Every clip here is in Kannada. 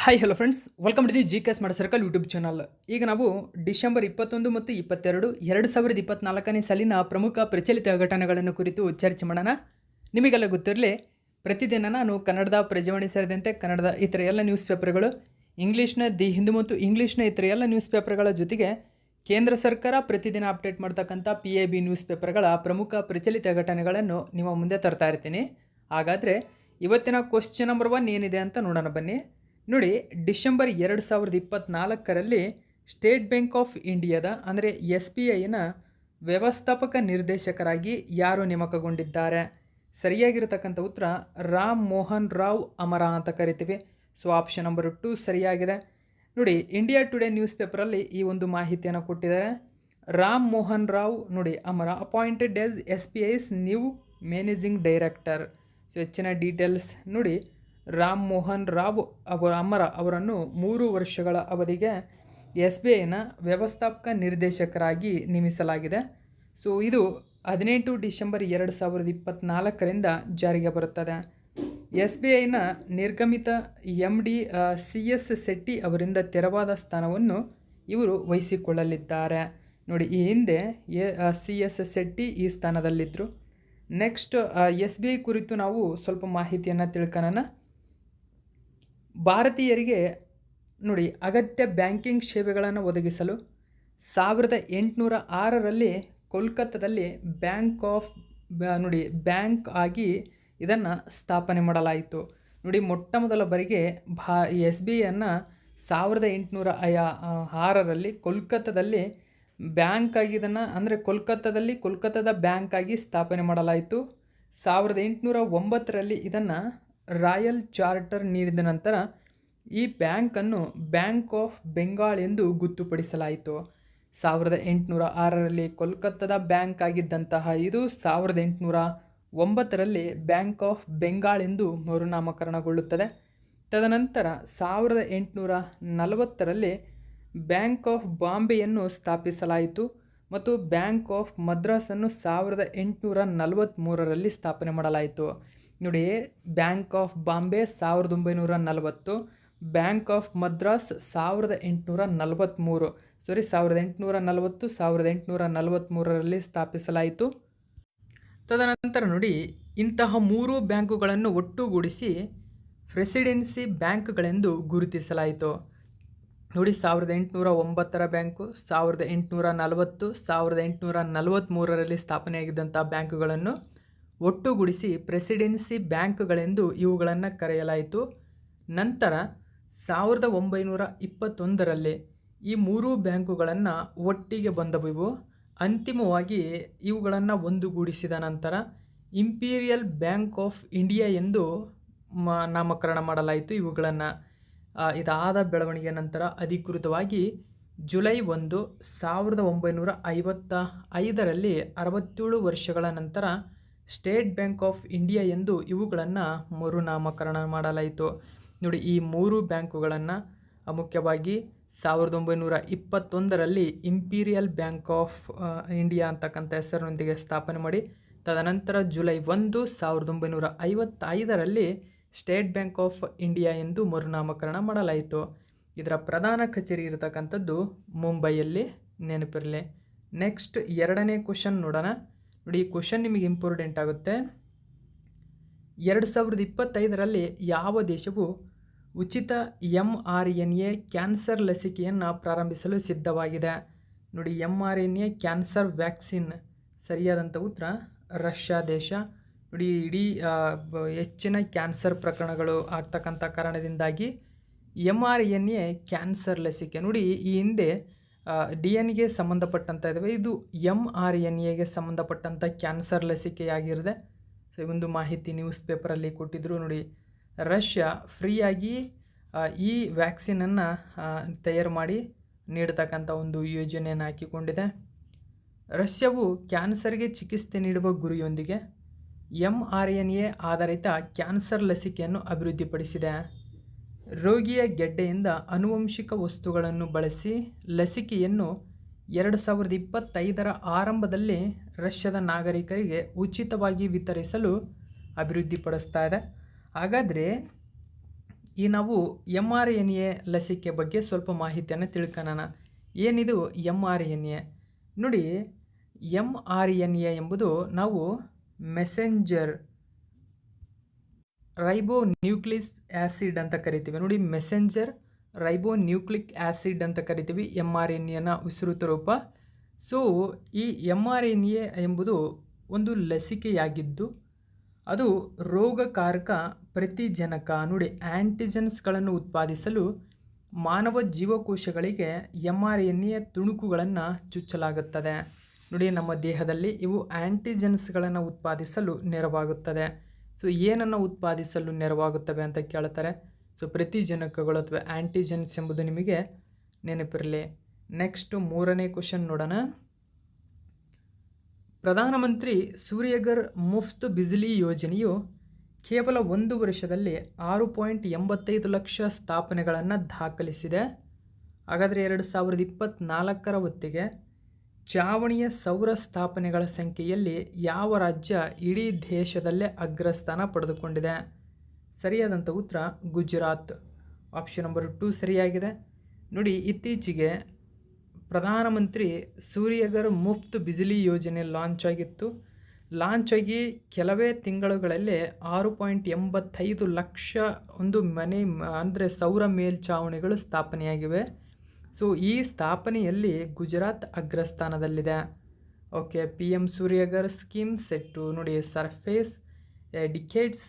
Hi hello friends, welcome to the G K S smart circle YouTube channel. ಈಗ ನಾವು ಡಿಸೆಂಬರ್ 21 ಮತ್ತು 22, 2024ನೇ ಸಾಲಿನ ಪ್ರಮುಖ ಪ್ರಚಲಿತ ಘಟನೆಗಳನ್ನು ಕುರಿತು ಚರ್ಚೆ ಮಾಡೋಣ. ನಿಮಗೆಲ್ಲ ಗೊತ್ತಿರಲಿ, ಪ್ರತಿದಿನ ನಾನು ಕನ್ನಡದ ಪ್ರಜಾವಾಣಿ ಸೇರಿದಂತೆ ಕನ್ನಡದ ಇತರ ಎಲ್ಲ ನ್ಯೂಸ್ ಪೇಪರ್ಗಳು, ಇಂಗ್ಲೀಷ್ನ ದಿ ಹಿಂದೂ ಮತ್ತು ಇಂಗ್ಲೀಷ್ನ ಇತರ ಎಲ್ಲ ನ್ಯೂಸ್ ಪೇಪರ್ಗಳ ಜೊತೆಗೆ ಕೇಂದ್ರ ಸರ್ಕಾರ ಪ್ರತಿದಿನ ಅಪ್ಡೇಟ್ ಮಾಡ್ತಕ್ಕಂಥ PIB ನ್ಯೂಸ್ ಪೇಪರ್ಗಳ ಪ್ರಮುಖ ಪ್ರಚಲಿತ ಘಟನೆಗಳನ್ನು ನಿಮ್ಮ ಮುಂದೆ ತರ್ತಾ ಇರ್ತೀನಿ. ಹಾಗಾದರೆ ಇವತ್ತಿನ ಕ್ವಶ್ಚನ್ ನಂಬರ್ 1 ಏನಿದೆ ಅಂತ ನೋಡೋಣ ಬನ್ನಿ. ನೋಡಿ, ಡಿಸೆಂಬರ್ 2024ರಲ್ಲಿ ಸ್ಟೇಟ್ ಬ್ಯಾಂಕ್ ಆಫ್ ಇಂಡಿಯಾದ ಅಂದರೆ SBIನ ವ್ಯವಸ್ಥಾಪಕ ನಿರ್ದೇಶಕರಾಗಿ ಯಾರು ನೇಮಕಗೊಂಡಿದ್ದಾರೆ? ಸರಿಯಾಗಿರತಕ್ಕಂಥ ಉತ್ತರ ರಾಮ್ ಮೋಹನ್ ರಾವ್ ಅಮರ ಅಂತ ಕರಿತೀವಿ. ಸೊ ಆಪ್ಷನ್ ನಂಬರ್ 2 ಸರಿಯಾಗಿದೆ. ನೋಡಿ, ಇಂಡಿಯಾ ಟುಡೇ ನ್ಯೂಸ್ ಪೇಪರಲ್ಲಿ ಈ ಒಂದು ಮಾಹಿತಿಯನ್ನು ಕೊಟ್ಟಿದ್ದಾರೆ. ರಾಮ್ ಮೋಹನ್ ರಾವ್ ನೋಡಿ ಅಮರ appointed as SBI's new managing director. So ಹೆಚ್ಚಿನ ಡೀಟೇಲ್ಸ್ ನೋಡಿ, ರಾಮ್ ಮೋಹನ್ ರಾವ್ ಅಮರ ಅವರನ್ನು 3 ವರ್ಷಗಳ ಅವಧಿಗೆ SBIನ ವ್ಯವಸ್ಥಾಪಕ ನಿರ್ದೇಶಕರಾಗಿ ನೇಮಿಸಲಾಗಿದೆ. ಸೊ ಇದು 18 ಡಿಸೆಂಬರ್ 2024ರಿಂದ ಜಾರಿಗೆ ಬರುತ್ತದೆ. SBIನ ನಿರ್ಗಮಿತ MD CS ಸೆಟ್ಟಿ ಅವರಿಂದ ತೆರವಾದ ಸ್ಥಾನವನ್ನು ಇವರು ವಹಿಸಿಕೊಳ್ಳಲಿದ್ದಾರೆ. ನೋಡಿ, ಈ ಹಿಂದೆ CS ಸೆಟ್ಟಿ ಈ ಸ್ಥಾನದಲ್ಲಿದ್ದರು. ನೆಕ್ಸ್ಟ್ SBI ಕುರಿತು ನಾವು ಸ್ವಲ್ಪ ಮಾಹಿತಿಯನ್ನು ತಿಳ್ಕೊಳ್ಳೋಣ. ಭಾರತೀಯರಿಗೆ ನೋಡಿ ಅಗತ್ಯ ಬ್ಯಾಂಕಿಂಗ್ ಸೇವೆಗಳನ್ನು ಒದಗಿಸಲು 1806ರಲ್ಲಿ ಕೋಲ್ಕತ್ತಾದಲ್ಲಿ ಬ್ಯಾಂಕ್ ಆಗಿ ಇದನ್ನು ಸ್ಥಾಪನೆ ಮಾಡಲಾಯಿತು. ನೋಡಿ, ಮೊಟ್ಟ ಮೊದಲ ಬಾರಿಗೆ SBIಯನ್ನು 1806ರಲ್ಲಿ ಕೋಲ್ಕತ್ತಾದಲ್ಲಿ ಬ್ಯಾಂಕ್ ಆಗಿ ಇದನ್ನು ಅಂದರೆ ಕೋಲ್ಕತ್ತಾದ ಬ್ಯಾಂಕ್ ಆಗಿ ಸ್ಥಾಪನೆ ಮಾಡಲಾಯಿತು. 1809ರಲ್ಲಿ ಇದನ್ನು ರಾಯಲ್ ಚಾರ್ಟರ್ ನೀಡಿದ ನಂತರ ಈ ಬ್ಯಾಂಕನ್ನು ಬ್ಯಾಂಕ್ ಆಫ್ ಬೆಂಗಾಲ್ ಎಂದು ಗೊತ್ತುಪಡಿಸಲಾಯಿತು. 1806ರಲ್ಲಿ ಕೋಲ್ಕತ್ತಾದ ಬ್ಯಾಂಕ್ ಆಗಿದ್ದಂತಹ ಇದು 1809ರಲ್ಲಿ ಬ್ಯಾಂಕ್ ಆಫ್ ಬೆಂಗಾಲ್ ಎಂದು ಮರುನಾಮಕರಣಗೊಳ್ಳುತ್ತದೆ. ತದನಂತರ 1840ರಲ್ಲಿ ಬ್ಯಾಂಕ್ ಆಫ್ ಬಾಂಬೆಯನ್ನು ಸ್ಥಾಪಿಸಲಾಯಿತು ಮತ್ತು ಬ್ಯಾಂಕ್ ಆಫ್ ಮದ್ರಾಸನ್ನು 1843ರಲ್ಲಿ ಸ್ಥಾಪನೆ ಮಾಡಲಾಯಿತು. ನೋಡಿ, bank of Bombay 1940, bank of Madras 1840 1843ರಲ್ಲಿ ಸ್ಥಾಪಿಸಲಾಯಿತು. ತದನಂತರ ನೋಡಿ, ಇಂತಹ 3 ಬ್ಯಾಂಕುಗಳನ್ನು ಒಟ್ಟುಗೂಡಿಸಿ ಪ್ರೆಸಿಡೆನ್ಸಿ ಬ್ಯಾಂಕ್ಗಳೆಂದು ಗುರುತಿಸಲಾಯಿತು. ನೋಡಿ, 1809ರ ಬ್ಯಾಂಕು, 1840, 1843ರಲ್ಲಿ ಸ್ಥಾಪನೆಯಾಗಿದ್ದಂಥ ಬ್ಯಾಂಕುಗಳನ್ನು ಒಟ್ಟುಗೂಡಿಸಿ ಪ್ರೆಸಿಡೆನ್ಸಿ ಬ್ಯಾಂಕ್ಗಳೆಂದು ಇವುಗಳನ್ನು ಕರೆಯಲಾಯಿತು. ನಂತರ 1921ರಲ್ಲಿ ಈ 3 ಬ್ಯಾಂಕುಗಳನ್ನು ಒಟ್ಟಿಗೆ ಬಂದವು. ಅಂತಿಮವಾಗಿ ಇವುಗಳನ್ನು ಒಂದುಗೂಡಿಸಿದ ನಂತರ ಇಂಪೀರಿಯಲ್ ಬ್ಯಾಂಕ್ ಆಫ್ ಇಂಡಿಯಾ ಎಂದು ನಾಮಕರಣ ಮಾಡಲಾಯಿತು. ಇವುಗಳನ್ನು ಇದಾದ ಬೆಳವಣಿಗೆ ನಂತರ ಅಧಿಕೃತವಾಗಿ ಜುಲೈ 1, 1955ರಲ್ಲಿ 67 ವರ್ಷಗಳ ನಂತರ ಸ್ಟೇಟ್ ಬ್ಯಾಂಕ್ ಆಫ್ ಇಂಡಿಯಾ ಎಂದು ಇವುಗಳನ್ನು ಮರುನಾಮಕರಣ ಮಾಡಲಾಯಿತು. ನೋಡಿ, ಈ 3 ಬ್ಯಾಂಕುಗಳನ್ನು ಮುಖ್ಯವಾಗಿ 1921ರಲ್ಲಿ ಇಂಪೀರಿಯಲ್ ಬ್ಯಾಂಕ್ ಆಫ್ ಇಂಡಿಯಾ ಅಂತಕ್ಕಂಥ ಹೆಸರಿನೊಂದಿಗೆ ಸ್ಥಾಪನೆ ಮಾಡಿ, ತದನಂತರ ಜುಲೈ 1, 1955ರಲ್ಲಿ ಸ್ಟೇಟ್ ಬ್ಯಾಂಕ್ ಆಫ್ ಇಂಡಿಯಾ ಎಂದು ಮರುನಾಮಕರಣ ಮಾಡಲಾಯಿತು. ಇದರ ಪ್ರಧಾನ ಕಚೇರಿ ಇರತಕ್ಕಂಥದ್ದು ಮುಂಬೈಯಲ್ಲಿ, ನೆನಪಿರಲಿ. ನೆಕ್ಸ್ಟ್ 2ನೇ ಕ್ವಶನ್ ನೋಡೋಣ. ನೋಡಿ, ಈ ಕ್ವಶನ್ ನಿಮಗೆ ಇಂಪಾರ್ಟೆಂಟ್ ಆಗುತ್ತೆ. 2025ರಲ್ಲಿ ಯಾವ ದೇಶವು ಉಚಿತ mRNA ಕ್ಯಾನ್ಸರ್ ಲಸಿಕೆಯನ್ನು ಪ್ರಾರಂಭಿಸಲು ಸಿದ್ಧವಾಗಿದೆ? ನೋಡಿ, mRNA ಕ್ಯಾನ್ಸರ್ ವ್ಯಾಕ್ಸಿನ್ ಸರಿಯಾದಂಥ ಉತ್ತರ ರಷ್ಯಾ ದೇಶ. ನೋಡಿ, ಇಡೀ ಹೆಚ್ಚಿನ ಕ್ಯಾನ್ಸರ್ ಪ್ರಕರಣಗಳು ಆಗ್ತಕ್ಕಂಥ ಕಾರಣದಿಂದಾಗಿ mRNA ಕ್ಯಾನ್ಸರ್ ಲಸಿಕೆ ನೋಡಿ, ಈ ಹಿಂದೆ DNA ಸಂಬಂಧಪಟ್ಟಂಥ ಇದ್ದಾವೆ, ಇದು mRNAಗೆ ಸಂಬಂಧಪಟ್ಟಂಥ ಕ್ಯಾನ್ಸರ್ ಲಸಿಕೆಯಾಗಿರುತ್ತೆ. ಸೊ ಈ ಒಂದು ಮಾಹಿತಿ ನ್ಯೂಸ್ ಪೇಪರಲ್ಲಿ ಕೊಟ್ಟಿದ್ದರು. ನೋಡಿ, ರಷ್ಯಾ ಫ್ರೀಯಾಗಿ ಈ ವ್ಯಾಕ್ಸಿನನ್ನು ತಯಾರು ಮಾಡಿ ನೀಡತಕ್ಕಂಥ ಒಂದು ಯೋಜನೆಯನ್ನು ಹಾಕಿಕೊಂಡಿದೆ. ರಷ್ಯಾವು ಕ್ಯಾನ್ಸರ್ಗೆ ಚಿಕಿತ್ಸೆ ನೀಡುವ ಗುರಿಯೊಂದಿಗೆ mRNA ಆಧಾರಿತ ಕ್ಯಾನ್ಸರ್ ಲಸಿಕೆಯನ್ನು ಅಭಿವೃದ್ಧಿಪಡಿಸಿದೆ. ರೋಗಿಯ ಗೆಡ್ಡೆಯಿಂದ ಆನುವಂಶಿಕ ವಸ್ತುಗಳನ್ನು ಬಳಸಿ ಲಸಿಕೆಯನ್ನು 2025ರ ಆರಂಭದಲ್ಲಿ ರಷ್ಯಾದ ನಾಗರಿಕರಿಗೆ ಉಚಿತವಾಗಿ ವಿತರಿಸಲು ಅಭಿವೃದ್ಧಿಪಡಿಸ್ತಾ ಇದೆ. ಹಾಗಾದರೆ ನಾವು mRNA ಲಸಿಕೆ ಬಗ್ಗೆ ಸ್ವಲ್ಪ ಮಾಹಿತಿಯನ್ನು ತಿಳ್ಕೊಳ್ಳೋಣ. ಏನಿದು mRNA? ನೋಡಿ, mRNA ಎಂಬುದು ನಾವು ಮೆಸೆಂಜರ್ ರೈಬೋನ್ಯೂಕ್ಲಿಕ್ ಆ್ಯಸಿಡ್ ಅಂತ ಕರಿತೀವಿ. ನೋಡಿ, ಮೆಸೆಂಜರ್ ರೈಬೋನ್ಯೂಕ್ಲಿಕ್ ಆ್ಯಸಿಡ್ ಅಂತ ಕರಿತೀವಿ mRNAನ ವಿಸ್ತೃತ ರೂಪ. ಸೊ ಈ mRNA ಎಂಬುದು ಒಂದು ಲಸಿಕೆಯಾಗಿದ್ದು ಅದು ರೋಗಕಾರಕ ಪ್ರತಿಜನಕ ನೋಡಿ ಆ್ಯಂಟಿಜೆನ್ಸ್ಗಳನ್ನು ಉತ್ಪಾದಿಸಲು ಮಾನವ ಜೀವಕೋಶಗಳಿಗೆ mRNA ತುಣುಕುಗಳನ್ನು ಚುಚ್ಚಲಾಗುತ್ತದೆ. ನೋಡಿ, ನಮ್ಮ ದೇಹದಲ್ಲಿ ಇವು ಆ್ಯಂಟಿಜೆನ್ಸ್ಗಳನ್ನು ಉತ್ಪಾದಿಸಲು ನೆರವಾಗುತ್ತದೆ. ಸೊ ಏನನ್ನು ಉತ್ಪಾದಿಸಲು ನೆರವಾಗುತ್ತವೆ ಅಂತ ಕೇಳ್ತಾರೆ. ಸೊ ಪ್ರತಿಜನಕಗಳು ಅಥವಾ ಆ್ಯಂಟಿಜೆನ್ಸ್ ಎಂಬುದು ನಿಮಗೆ ನೆನಪಿರಲಿ. ನೆಕ್ಸ್ಟ್ 3ನೇ ಕ್ವಶನ್ ನೋಡೋಣ. ಪ್ರಧಾನಮಂತ್ರಿ ಸೂರ್ಯಘರ್ ಮುಫ್ತ್ ಬಿಜ್ಲಿ ಯೋಜನೆಯು ಕೇವಲ 1 ವರ್ಷದಲ್ಲಿ 6.85 ಲಕ್ಷ ಸ್ಥಾಪನೆಗಳನ್ನು ದಾಖಲಿಸಿದೆ. ಹಾಗಾದರೆ 2024ರ ಹೊತ್ತಿಗೆ ಚಾವಣಿಯ ಸೌರ ಸ್ಥಾಪನೆಗಳ ಸಂಖ್ಯೆಯಲ್ಲಿ ಯಾವ ರಾಜ್ಯ ಇಡೀ ದೇಶದಲ್ಲೇ ಅಗ್ರಸ್ಥಾನ ಪಡೆದುಕೊಂಡಿದೆ? ಸರಿಯಾದಂಥ ಉತ್ತರ ಗುಜರಾತ್. ಆಪ್ಷನ್ ನಂಬರ್ 2 ಸರಿಯಾಗಿದೆ. ನೋಡಿ, ಇತ್ತೀಚೆಗೆ ಪ್ರಧಾನಮಂತ್ರಿ ಸೂರ್ಯಘರ್ ಮುಫ್ತ್ ಬಿಜ್ಲಿ ಯೋಜನೆ ಲಾಂಚ್ ಆಗಿ ಕೆಲವೇ ತಿಂಗಳುಗಳಲ್ಲೇ 6.85 ಲಕ್ಷ ಒಂದು ಮನೆ ಅಂದರೆ ಸೌರ ಮೇಲ್ಛಾವಣಿಗಳು ಸ್ಥಾಪನೆಯಾಗಿವೆ. ಸೊ ಈ ಸ್ಥಾಪನೆಯಲ್ಲಿ ಗುಜರಾತ್ ಅಗ್ರಸ್ಥಾನದಲ್ಲಿದೆ. Okay, PM Suryaghar scheme set ನೋಡಿ surface decades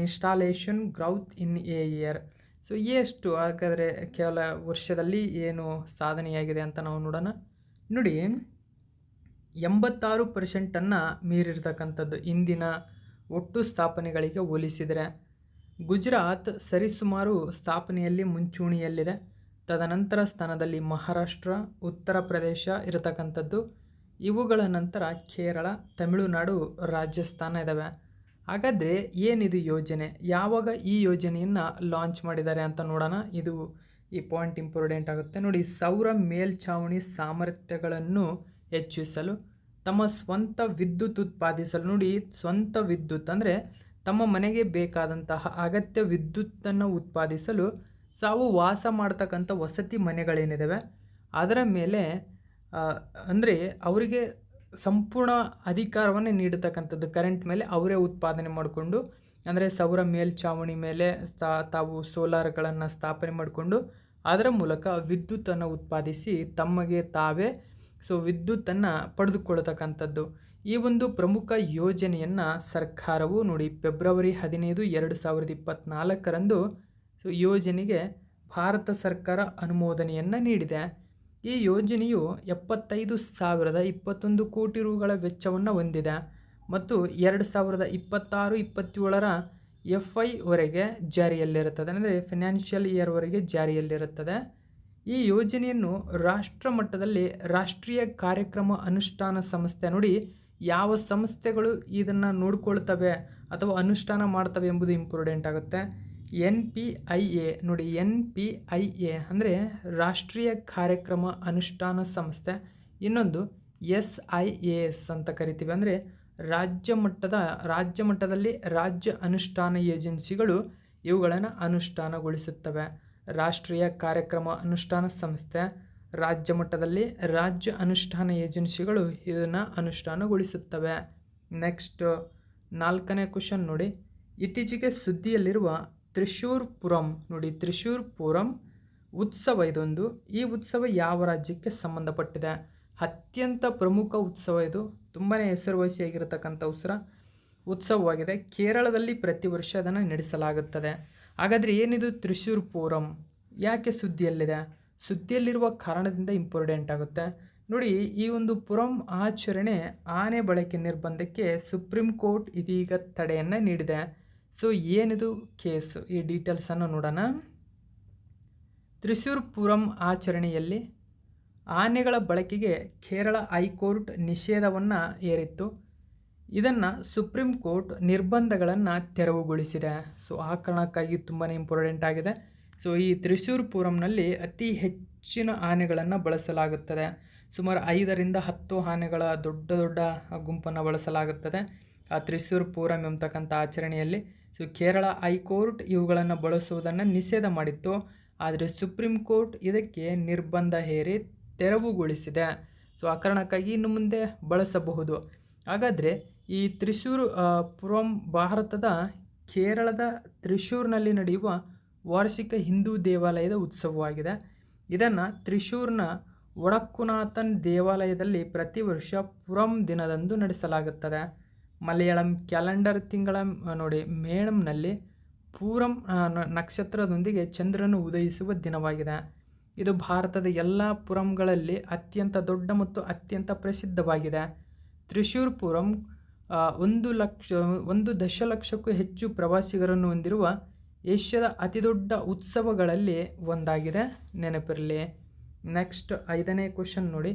installation growth in a year. So ಎಷ್ಟು ಹಾಗಾದರೆ ಕೇವಲ ವರ್ಷದಲ್ಲಿ ಏನು ಸಾಧನೆಯಾಗಿದೆ ಅಂತ ನಾವು ನೋಡೋಣ. ನೋಡಿ, 86% ಮೀರಿರ್ತಕ್ಕಂಥದ್ದು ಇಂದಿನ ಒಟ್ಟು ಸ್ಥಾಪನೆಗಳಿಗೆ ಹೋಲಿಸಿದರೆ. ಗುಜರಾತ್ ಸರಿಸುಮಾರು ಸ್ಥಾಪನೆಯಲ್ಲಿ ಮುಂಚೂಣಿಯಲ್ಲಿದೆ. ತದನಂತರ ಸ್ಥಾನದಲ್ಲಿ ಮಹಾರಾಷ್ಟ್ರ, ಉತ್ತರ ಪ್ರದೇಶ ಇರತಕ್ಕಂಥದ್ದು. ಇವುಗಳ ನಂತರ ಕೇರಳ, ತಮಿಳುನಾಡು, ರಾಜಸ್ಥಾನ ಇದ್ದಾವೆ. ಹಾಗಾದರೆ ಏನಿದು ಯೋಜನೆ? ಯಾವಾಗ ಈ ಯೋಜನೆಯನ್ನು ಲಾಂಚ್ ಮಾಡಿದ್ದಾರೆ ಅಂತ ನೋಡೋಣ. ಈ ಪಾಯಿಂಟ್ ಇಂಪಾರ್ಟೆಂಟ್ ಆಗುತ್ತೆ. ನೋಡಿ, ಸೌರ ಮೇಲ್ಛಾವಣಿ ಸಾಮರ್ಥ್ಯಗಳನ್ನು ಹೆಚ್ಚಿಸಲು, ತಮ್ಮ ಸ್ವಂತ ವಿದ್ಯುತ್ ಉತ್ಪಾದಿಸಲು. ನೋಡಿ, ಸ್ವಂತ ವಿದ್ಯುತ್ ಅಂದರೆ ತಮ್ಮ ಮನೆಗೆ ಬೇಕಾದಂತಹ ಅಗತ್ಯ ವಿದ್ಯುತ್ತನ್ನು ಉತ್ಪಾದಿಸಲು ತಾವು ವಾಸ ಮಾಡ್ತಕ್ಕಂಥ ವಸತಿ ಮನೆಗಳೇನಿದ್ದಾವೆ ಅದರ ಮೇಲೆ ಅಂದರೆ ಅವರಿಗೆ ಸಂಪೂರ್ಣ ಅಧಿಕಾರವನ್ನು ನೀಡತಕ್ಕಂಥದ್ದು. ಕರೆಂಟ್ ಮೇಲೆ ಅವರೇ ಉತ್ಪಾದನೆ ಮಾಡಿಕೊಂಡು, ಅಂದರೆ ಸೌರ ಮೇಲ್ಛಾವಣಿ ಮೇಲೆ ತಾವು ಸೋಲಾರ್ಗಳನ್ನು ಸ್ಥಾಪನೆ ಮಾಡಿಕೊಂಡು ಅದರ ಮೂಲಕ ವಿದ್ಯುತ್ತನ್ನು ಉತ್ಪಾದಿಸಿ ತಮಗೆ ತಾವೇ ವಿದ್ಯುತ್ತನ್ನು ಪಡೆದುಕೊಳ್ಳತಕ್ಕಂಥದ್ದು. ಈ ಒಂದು ಪ್ರಮುಖ ಯೋಜನೆಯನ್ನು ಸರ್ಕಾರವು ನೋಡಿ ಫೆಬ್ರವರಿ 15, 2024ರಂದು ಯೋಜನೆಗೆ ಭಾರತ ಸರ್ಕಾರ ಅನುಮೋದನೆಯನ್ನು ನೀಡಿದೆ. ಈ ಯೋಜನೆಯು 75,021 ಕೋಟಿ ರುಗಳ ವೆಚ್ಚವನ್ನು ಹೊಂದಿದೆ ಮತ್ತು 2026-27ರ FY ವರೆಗೆ ಜಾರಿಯಲ್ಲಿರುತ್ತದೆ. ಅಂದರೆ ಫಿನಾನ್ಷಿಯಲ್ ಇಯರ್ವರೆಗೆ ಜಾರಿಯಲ್ಲಿರುತ್ತದೆ. ಈ ಯೋಜನೆಯನ್ನು ರಾಷ್ಟ್ರ ಮಟ್ಟದಲ್ಲಿ ರಾಷ್ಟ್ರೀಯ ಕಾರ್ಯಕ್ರಮ ಅನುಷ್ಠಾನ ಸಂಸ್ಥೆ ನೋಡಿ ಯಾವ ಸಂಸ್ಥೆಗಳು ಇದನ್ನು ನೋಡ್ಕೊಳ್ತವೆ ಅಥವಾ ಅನುಷ್ಠಾನ ಮಾಡ್ತವೆ ಎಂಬುದು ಇಂಪಾರ್ಟೆಂಟ್ ಆಗುತ್ತೆ. NPIA ನೋಡಿ, NPIA ಅಂದರೆ ರಾಷ್ಟ್ರೀಯ ಕಾರ್ಯಕ್ರಮ ಅನುಷ್ಠಾನ ಸಂಸ್ಥೆ. ಇನ್ನೊಂದು SIAS ಅಂತ ಕರಿತೀವಿ, ಅಂದರೆ ರಾಜ್ಯ ಮಟ್ಟದಲ್ಲಿ ರಾಜ್ಯ ಅನುಷ್ಠಾನ ಏಜೆನ್ಸಿಗಳು ಇವುಗಳನ್ನು ಅನುಷ್ಠಾನಗೊಳಿಸುತ್ತವೆ. ರಾಷ್ಟ್ರೀಯ ಕಾರ್ಯಕ್ರಮ ಅನುಷ್ಠಾನ ಸಂಸ್ಥೆ, ರಾಜ್ಯ ಮಟ್ಟದಲ್ಲಿ ರಾಜ್ಯ ಅನುಷ್ಠಾನ ಏಜೆನ್ಸಿಗಳು ಇದನ್ನು ಅನುಷ್ಠಾನಗೊಳಿಸುತ್ತವೆ. ನೆಕ್ಸ್ಟ್ 4ನೇ ಕ್ವಶನ್ ನೋಡಿ, ಇತ್ತೀಚೆಗೆ ಸುದ್ದಿಯಲ್ಲಿರುವ ತ್ರಿಶೂರ್ ಪುರಂ ನೋಡಿ, ತ್ರಿಶೂರ್ ಪುರಂ ಉತ್ಸವ ಇದೊಂದು. ಈ ಉತ್ಸವ ಯಾವ ರಾಜ್ಯಕ್ಕೆ ಸಂಬಂಧಪಟ್ಟಿದೆ? ಅತ್ಯಂತ ಪ್ರಮುಖ ಉತ್ಸವ ಇದು, ತುಂಬಾ ಹೆಸರುವಾಸಿಯಾಗಿರತಕ್ಕಂಥ ಉತ್ಸವವಾಗಿದೆ. ಕೇರಳದಲ್ಲಿ ಪ್ರತಿ ವರ್ಷ ಅದನ್ನು ನಡೆಸಲಾಗುತ್ತದೆ. ಹಾಗಾದರೆ ಏನಿದು ತ್ರಿಶೂರ್ ಪೂರಂ? ಯಾಕೆ ಸುದ್ದಿಯಲ್ಲಿದೆ? ಸುದ್ದಿಯಲ್ಲಿರುವ ಕಾರಣದಿಂದ ಇಂಪಾರ್ಟೆಂಟ್ ಆಗುತ್ತೆ. ನೋಡಿ, ಈ ಒಂದು ಪುರಂ ಆಚರಣೆ ಆನೆ ಬಳಕೆ ನಿರ್ಬಂಧಕ್ಕೆ ಸುಪ್ರೀಂ ಕೋರ್ಟ್ ಇದೀಗ ತಡೆಯನ್ನು ನೀಡಿದೆ. ಸೊ ಏನಿದು ಕೇಸು? ಈ ಡೀಟೇಲ್ಸನ್ನು ನೋಡೋಣ. ತ್ರಿಶೂರ್ ಪುರಂ ಆಚರಣೆಯಲ್ಲಿ ಆನೆಗಳ ಬಳಕೆಗೆ ಕೇರಳ ಹೈಕೋರ್ಟ್ ನಿಷೇಧವನ್ನು ಹೇರಿತ್ತು. ಇದನ್ನು ಸುಪ್ರೀಂ ಕೋರ್ಟ್ ನಿರ್ಬಂಧಗಳನ್ನು ತೆರವುಗೊಳಿಸಿದೆ. ಸೊ ಆ ಕಾರಣಕ್ಕಾಗಿ ತುಂಬಾ ಇಂಪಾರ್ಟೆಂಟ್ ಆಗಿದೆ. ಸೊ ಈ ತ್ರಿಶೂರ್ ಪುರಂನಲ್ಲಿ ಅತಿ ಹೆಚ್ಚಿನ ಆನೆಗಳನ್ನು ಬಳಸಲಾಗುತ್ತದೆ. ಸುಮಾರು 5ರಿಂದ 10 ಆನೆಗಳ ದೊಡ್ಡ ಗುಂಪನ್ನು ಬಳಸಲಾಗುತ್ತದೆ ಆ ತ್ರಿಶೂರ್ ಪೂರಂ ಎಂಬತಕ್ಕಂಥ ಆಚರಣೆಯಲ್ಲಿ. ಸೊ ಕೇರಳ ಹೈಕೋರ್ಟ್ ಇವುಗಳನ್ನು ಬಳಸುವುದನ್ನು ನಿಷೇಧ ಮಾಡಿತ್ತು. ಆದರೆ ಸುಪ್ರೀಂ ಕೋರ್ಟ್ ಇದಕ್ಕೆ ನಿರ್ಬಂಧ ಹೇರಿ ತೆರವುಗೊಳಿಸಿದೆ. ಸೊ ಆ ಕಾರಣಕ್ಕಾಗಿ ಇನ್ನು ಮುಂದೆ ಬಳಸಬಹುದು. ಹಾಗಾದರೆ ಈ ತ್ರಿಶೂರ್ ಪುರಂ ಭಾರತದ ಕೇರಳದ ತ್ರಿಶೂರ್ನಲ್ಲಿ ನಡೆಯುವ ವಾರ್ಷಿಕ ಹಿಂದೂ ದೇವಾಲಯದ ಉತ್ಸವವಾಗಿದೆ. ಇದನ್ನು ತ್ರಿಶೂರ್ನ ವಡಕ್ಕುನಾಥನ್ ದೇವಾಲಯದಲ್ಲಿ ಪ್ರತಿ ವರ್ಷ ಪುರಂ ದಿನದಂದು ನಡೆಸಲಾಗುತ್ತದೆ. ಮಲಯಾಳಂ ಕ್ಯಾಲೆಂಡರ್ ತಿಂಗಳ ನೋಡಿ ಮೇಳಂನಲ್ಲಿ ಪೂರಂ ನಕ್ಷತ್ರದೊಂದಿಗೆ ಚಂದ್ರನು ಉದಯಿಸುವ ದಿನವಾಗಿದೆ. ಇದು ಭಾರತದ ಎಲ್ಲ ಪುರಂಗಳಲ್ಲಿ ಅತ್ಯಂತ ದೊಡ್ಡ ಮತ್ತು ಅತ್ಯಂತ ಪ್ರಸಿದ್ಧವಾಗಿದೆ. ತ್ರಿಶೂರ್ ಪುರಂ 1 ದಶಲಕ್ಷಕ್ಕೂ ಹೆಚ್ಚು ಪ್ರವಾಸಿಗರನ್ನು ಹೊಂದಿರುವ ಏಷ್ಯಾದ ಅತಿದೊಡ್ಡ ಉತ್ಸವಗಳಲ್ಲಿ ಒಂದಾಗಿದೆ, ನೆನಪಿರಲಿ. ನೆಕ್ಸ್ಟ್ 5ನೇ ಕ್ವಶನ್ ನೋಡಿ.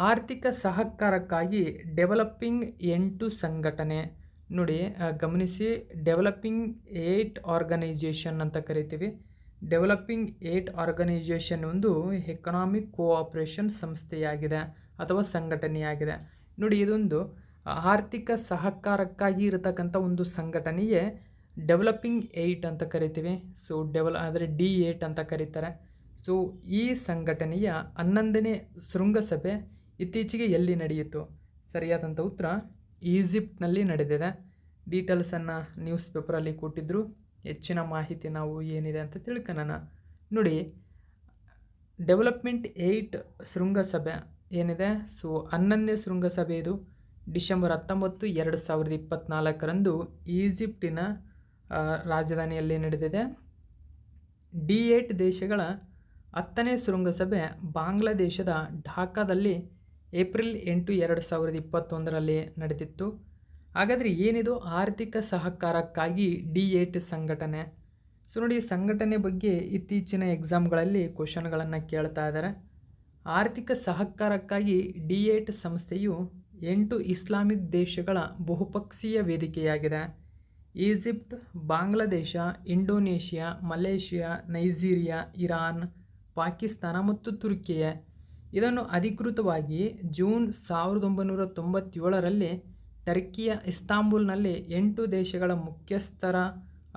ಆರ್ಥಿಕ ಸಹಕಾರಕ್ಕಾಗಿ ಡೆವಲಪಿಂಗ್ 8 ಸಂಘಟನೆ ನೋಡಿ, ಗಮನಿಸಿ. ಡೆವಲಪಿಂಗ್ 8 ಆರ್ಗನೈಜೇಷನ್ ಅಂತ ಕರಿತೀವಿ. ಡೆವಲಪಿಂಗ್ 8 ಆರ್ಗನೈಜೇಷನ್ ಒಂದು ಎಕನಾಮಿಕ್ ಕೋಆಪರೇಷನ್ ಸಂಸ್ಥೆಯಾಗಿದೆ ಅಥವಾ ಸಂಘಟನೆಯಾಗಿದೆ. ನೋಡಿ, ಇದೊಂದು ಆರ್ಥಿಕ ಸಹಕಾರಕ್ಕಾಗಿ ಇರತಕ್ಕಂಥ ಒಂದು ಸಂಘಟನೆಯೇ ಡೆವಲಪಿಂಗ್ 8 ಅಂತ ಕರಿತೀವಿ. ಸೊ ಆದರೆ D8 ಅಂತ ಕರೀತಾರೆ. ಸೊ ಈ ಸಂಘಟನೆಯ 11ನೇ ಶೃಂಗಸಭೆ ಇತ್ತೀಚೆಗೆ ಎಲ್ಲಿ ನಡೆಯಿತು? ಸರಿಯಾದಂಥ ಉತ್ತರ ಈಜಿಪ್ಟ್ನಲ್ಲಿ ನಡೆದಿದೆ. ಡೀಟೇಲ್ಸನ್ನು ನ್ಯೂಸ್ ಪೇಪರಲ್ಲಿ ಕೊಟ್ಟಿದ್ದರು. ಹೆಚ್ಚಿನ ಮಾಹಿತಿ ನಾವು ಏನಿದೆ ಅಂತ ತಿಳ್ಕೊಳ್ಳೋಣ. ನೋಡಿ, ಡೆವಲಪ್ಮೆಂಟ್ 8 ಶೃಂಗಸಭೆ ಏನಿದೆ, ಸೊ 11ನೇ ಶೃಂಗಸಭೆ ಇದು ಡಿಸೆಂಬರ್ 19, 2024ರಂದು ಈಜಿಪ್ಟಿನ ರಾಜಧಾನಿಯಲ್ಲಿ ನಡೆದಿದೆ. D8 ದೇಶಗಳ 10ನೇ ಶೃಂಗಸಭೆ ಬಾಂಗ್ಲಾದೇಶದ ಢಾಕಾದಲ್ಲಿ ಏಪ್ರಿಲ್ 8, 2021ರಲ್ಲಿ ನಡೆದಿತ್ತು. ಹಾಗಾದರೆ ಏನಿದು ಆರ್ಥಿಕ ಸಹಕಾರಕ್ಕಾಗಿ D8 ಸಂಘಟನೆ? ಸೊ ನೋಡಿ, ಸಂಘಟನೆ ಬಗ್ಗೆ ಇತ್ತೀಚಿನ ಎಕ್ಸಾಮ್ಗಳಲ್ಲಿ ಕ್ವಶನ್ಗಳನ್ನು ಕೇಳ್ತಾ ಇದ್ದಾರೆ. ಆರ್ಥಿಕ ಸಹಕಾರಕ್ಕಾಗಿ D8 ಸಂಸ್ಥೆಯು 8 ಇಸ್ಲಾಮಿಕ್ ದೇಶಗಳ ಬಹುಪಕ್ಷೀಯ ವೇದಿಕೆಯಾಗಿದೆ. Egypt, Bangladesh, Indonesia, Malaysia, Nigeria, Iran, Pakistan ಮತ್ತು ತುರ್ಕಿಯೇ. ಇದನ್ನು ಅಧಿಕೃತವಾಗಿ ಜೂನ್ 1997ರಲ್ಲಿ ಟರ್ಕಿಯ ಇಸ್ತಾಂಬುಲ್ನಲ್ಲಿ 8 ದೇಶಗಳ ಮುಖ್ಯಸ್ಥರ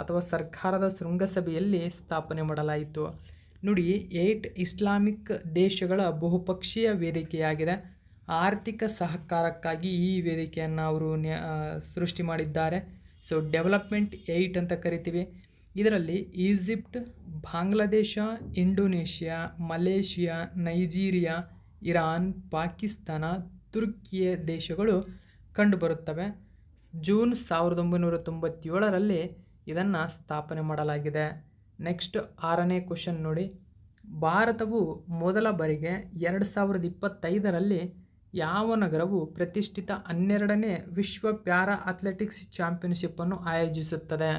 ಅಥವಾ ಸರ್ಕಾರದ ಶೃಂಗಸಭೆಯಲ್ಲಿ ಸ್ಥಾಪನೆ ಮಾಡಲಾಯಿತು. ನೋಡಿ, 8 ಇಸ್ಲಾಮಿಕ್ ದೇಶಗಳ ಬಹುಪಕ್ಷೀಯ ವೇದಿಕೆಯಾಗಿದೆ. ಆರ್ಥಿಕ ಸಹಕಾರಕ್ಕಾಗಿ ಈ ವೇದಿಕೆಯನ್ನು ಅವರು ಸೃಷ್ಟಿ ಮಾಡಿದ್ದಾರೆ. ಸೊ ಡೆವಲಪ್ಮೆಂಟ್ 8 ಅಂತ ಕರಿತೀವಿ. ಇದರಲ್ಲಿ Egypt, Bangladesh, Indonesia, Malaysia, Nigeria, Iran, Pakistan, Turkiye ದೇಶಗಳು ಕಂಡುಬರುತ್ತವೆ. ಜೂನ್ 1997ರಲ್ಲಿ ಇದನ್ನು ಸ್ಥಾಪನೆ ಮಾಡಲಾಗಿದೆ. ನೆಕ್ಸ್ಟ್ 6ನೇ ಕ್ವಶನ್ ನೋಡಿ. ಭಾರತವು ಮೊದಲ ಬಾರಿಗೆ 2025ರಲ್ಲಿ ಯಾವ ನಗರವು ಪ್ರತಿಷ್ಠಿತ 12ನೇ ವಿಶ್ವ ಪ್ಯಾರಾ ಅಥ್ಲೆಟಿಕ್ಸ್ ಚಾಂಪಿಯನ್ಶಿಪ್ಪನ್ನು ಆಯೋಜಿಸುತ್ತದೆ?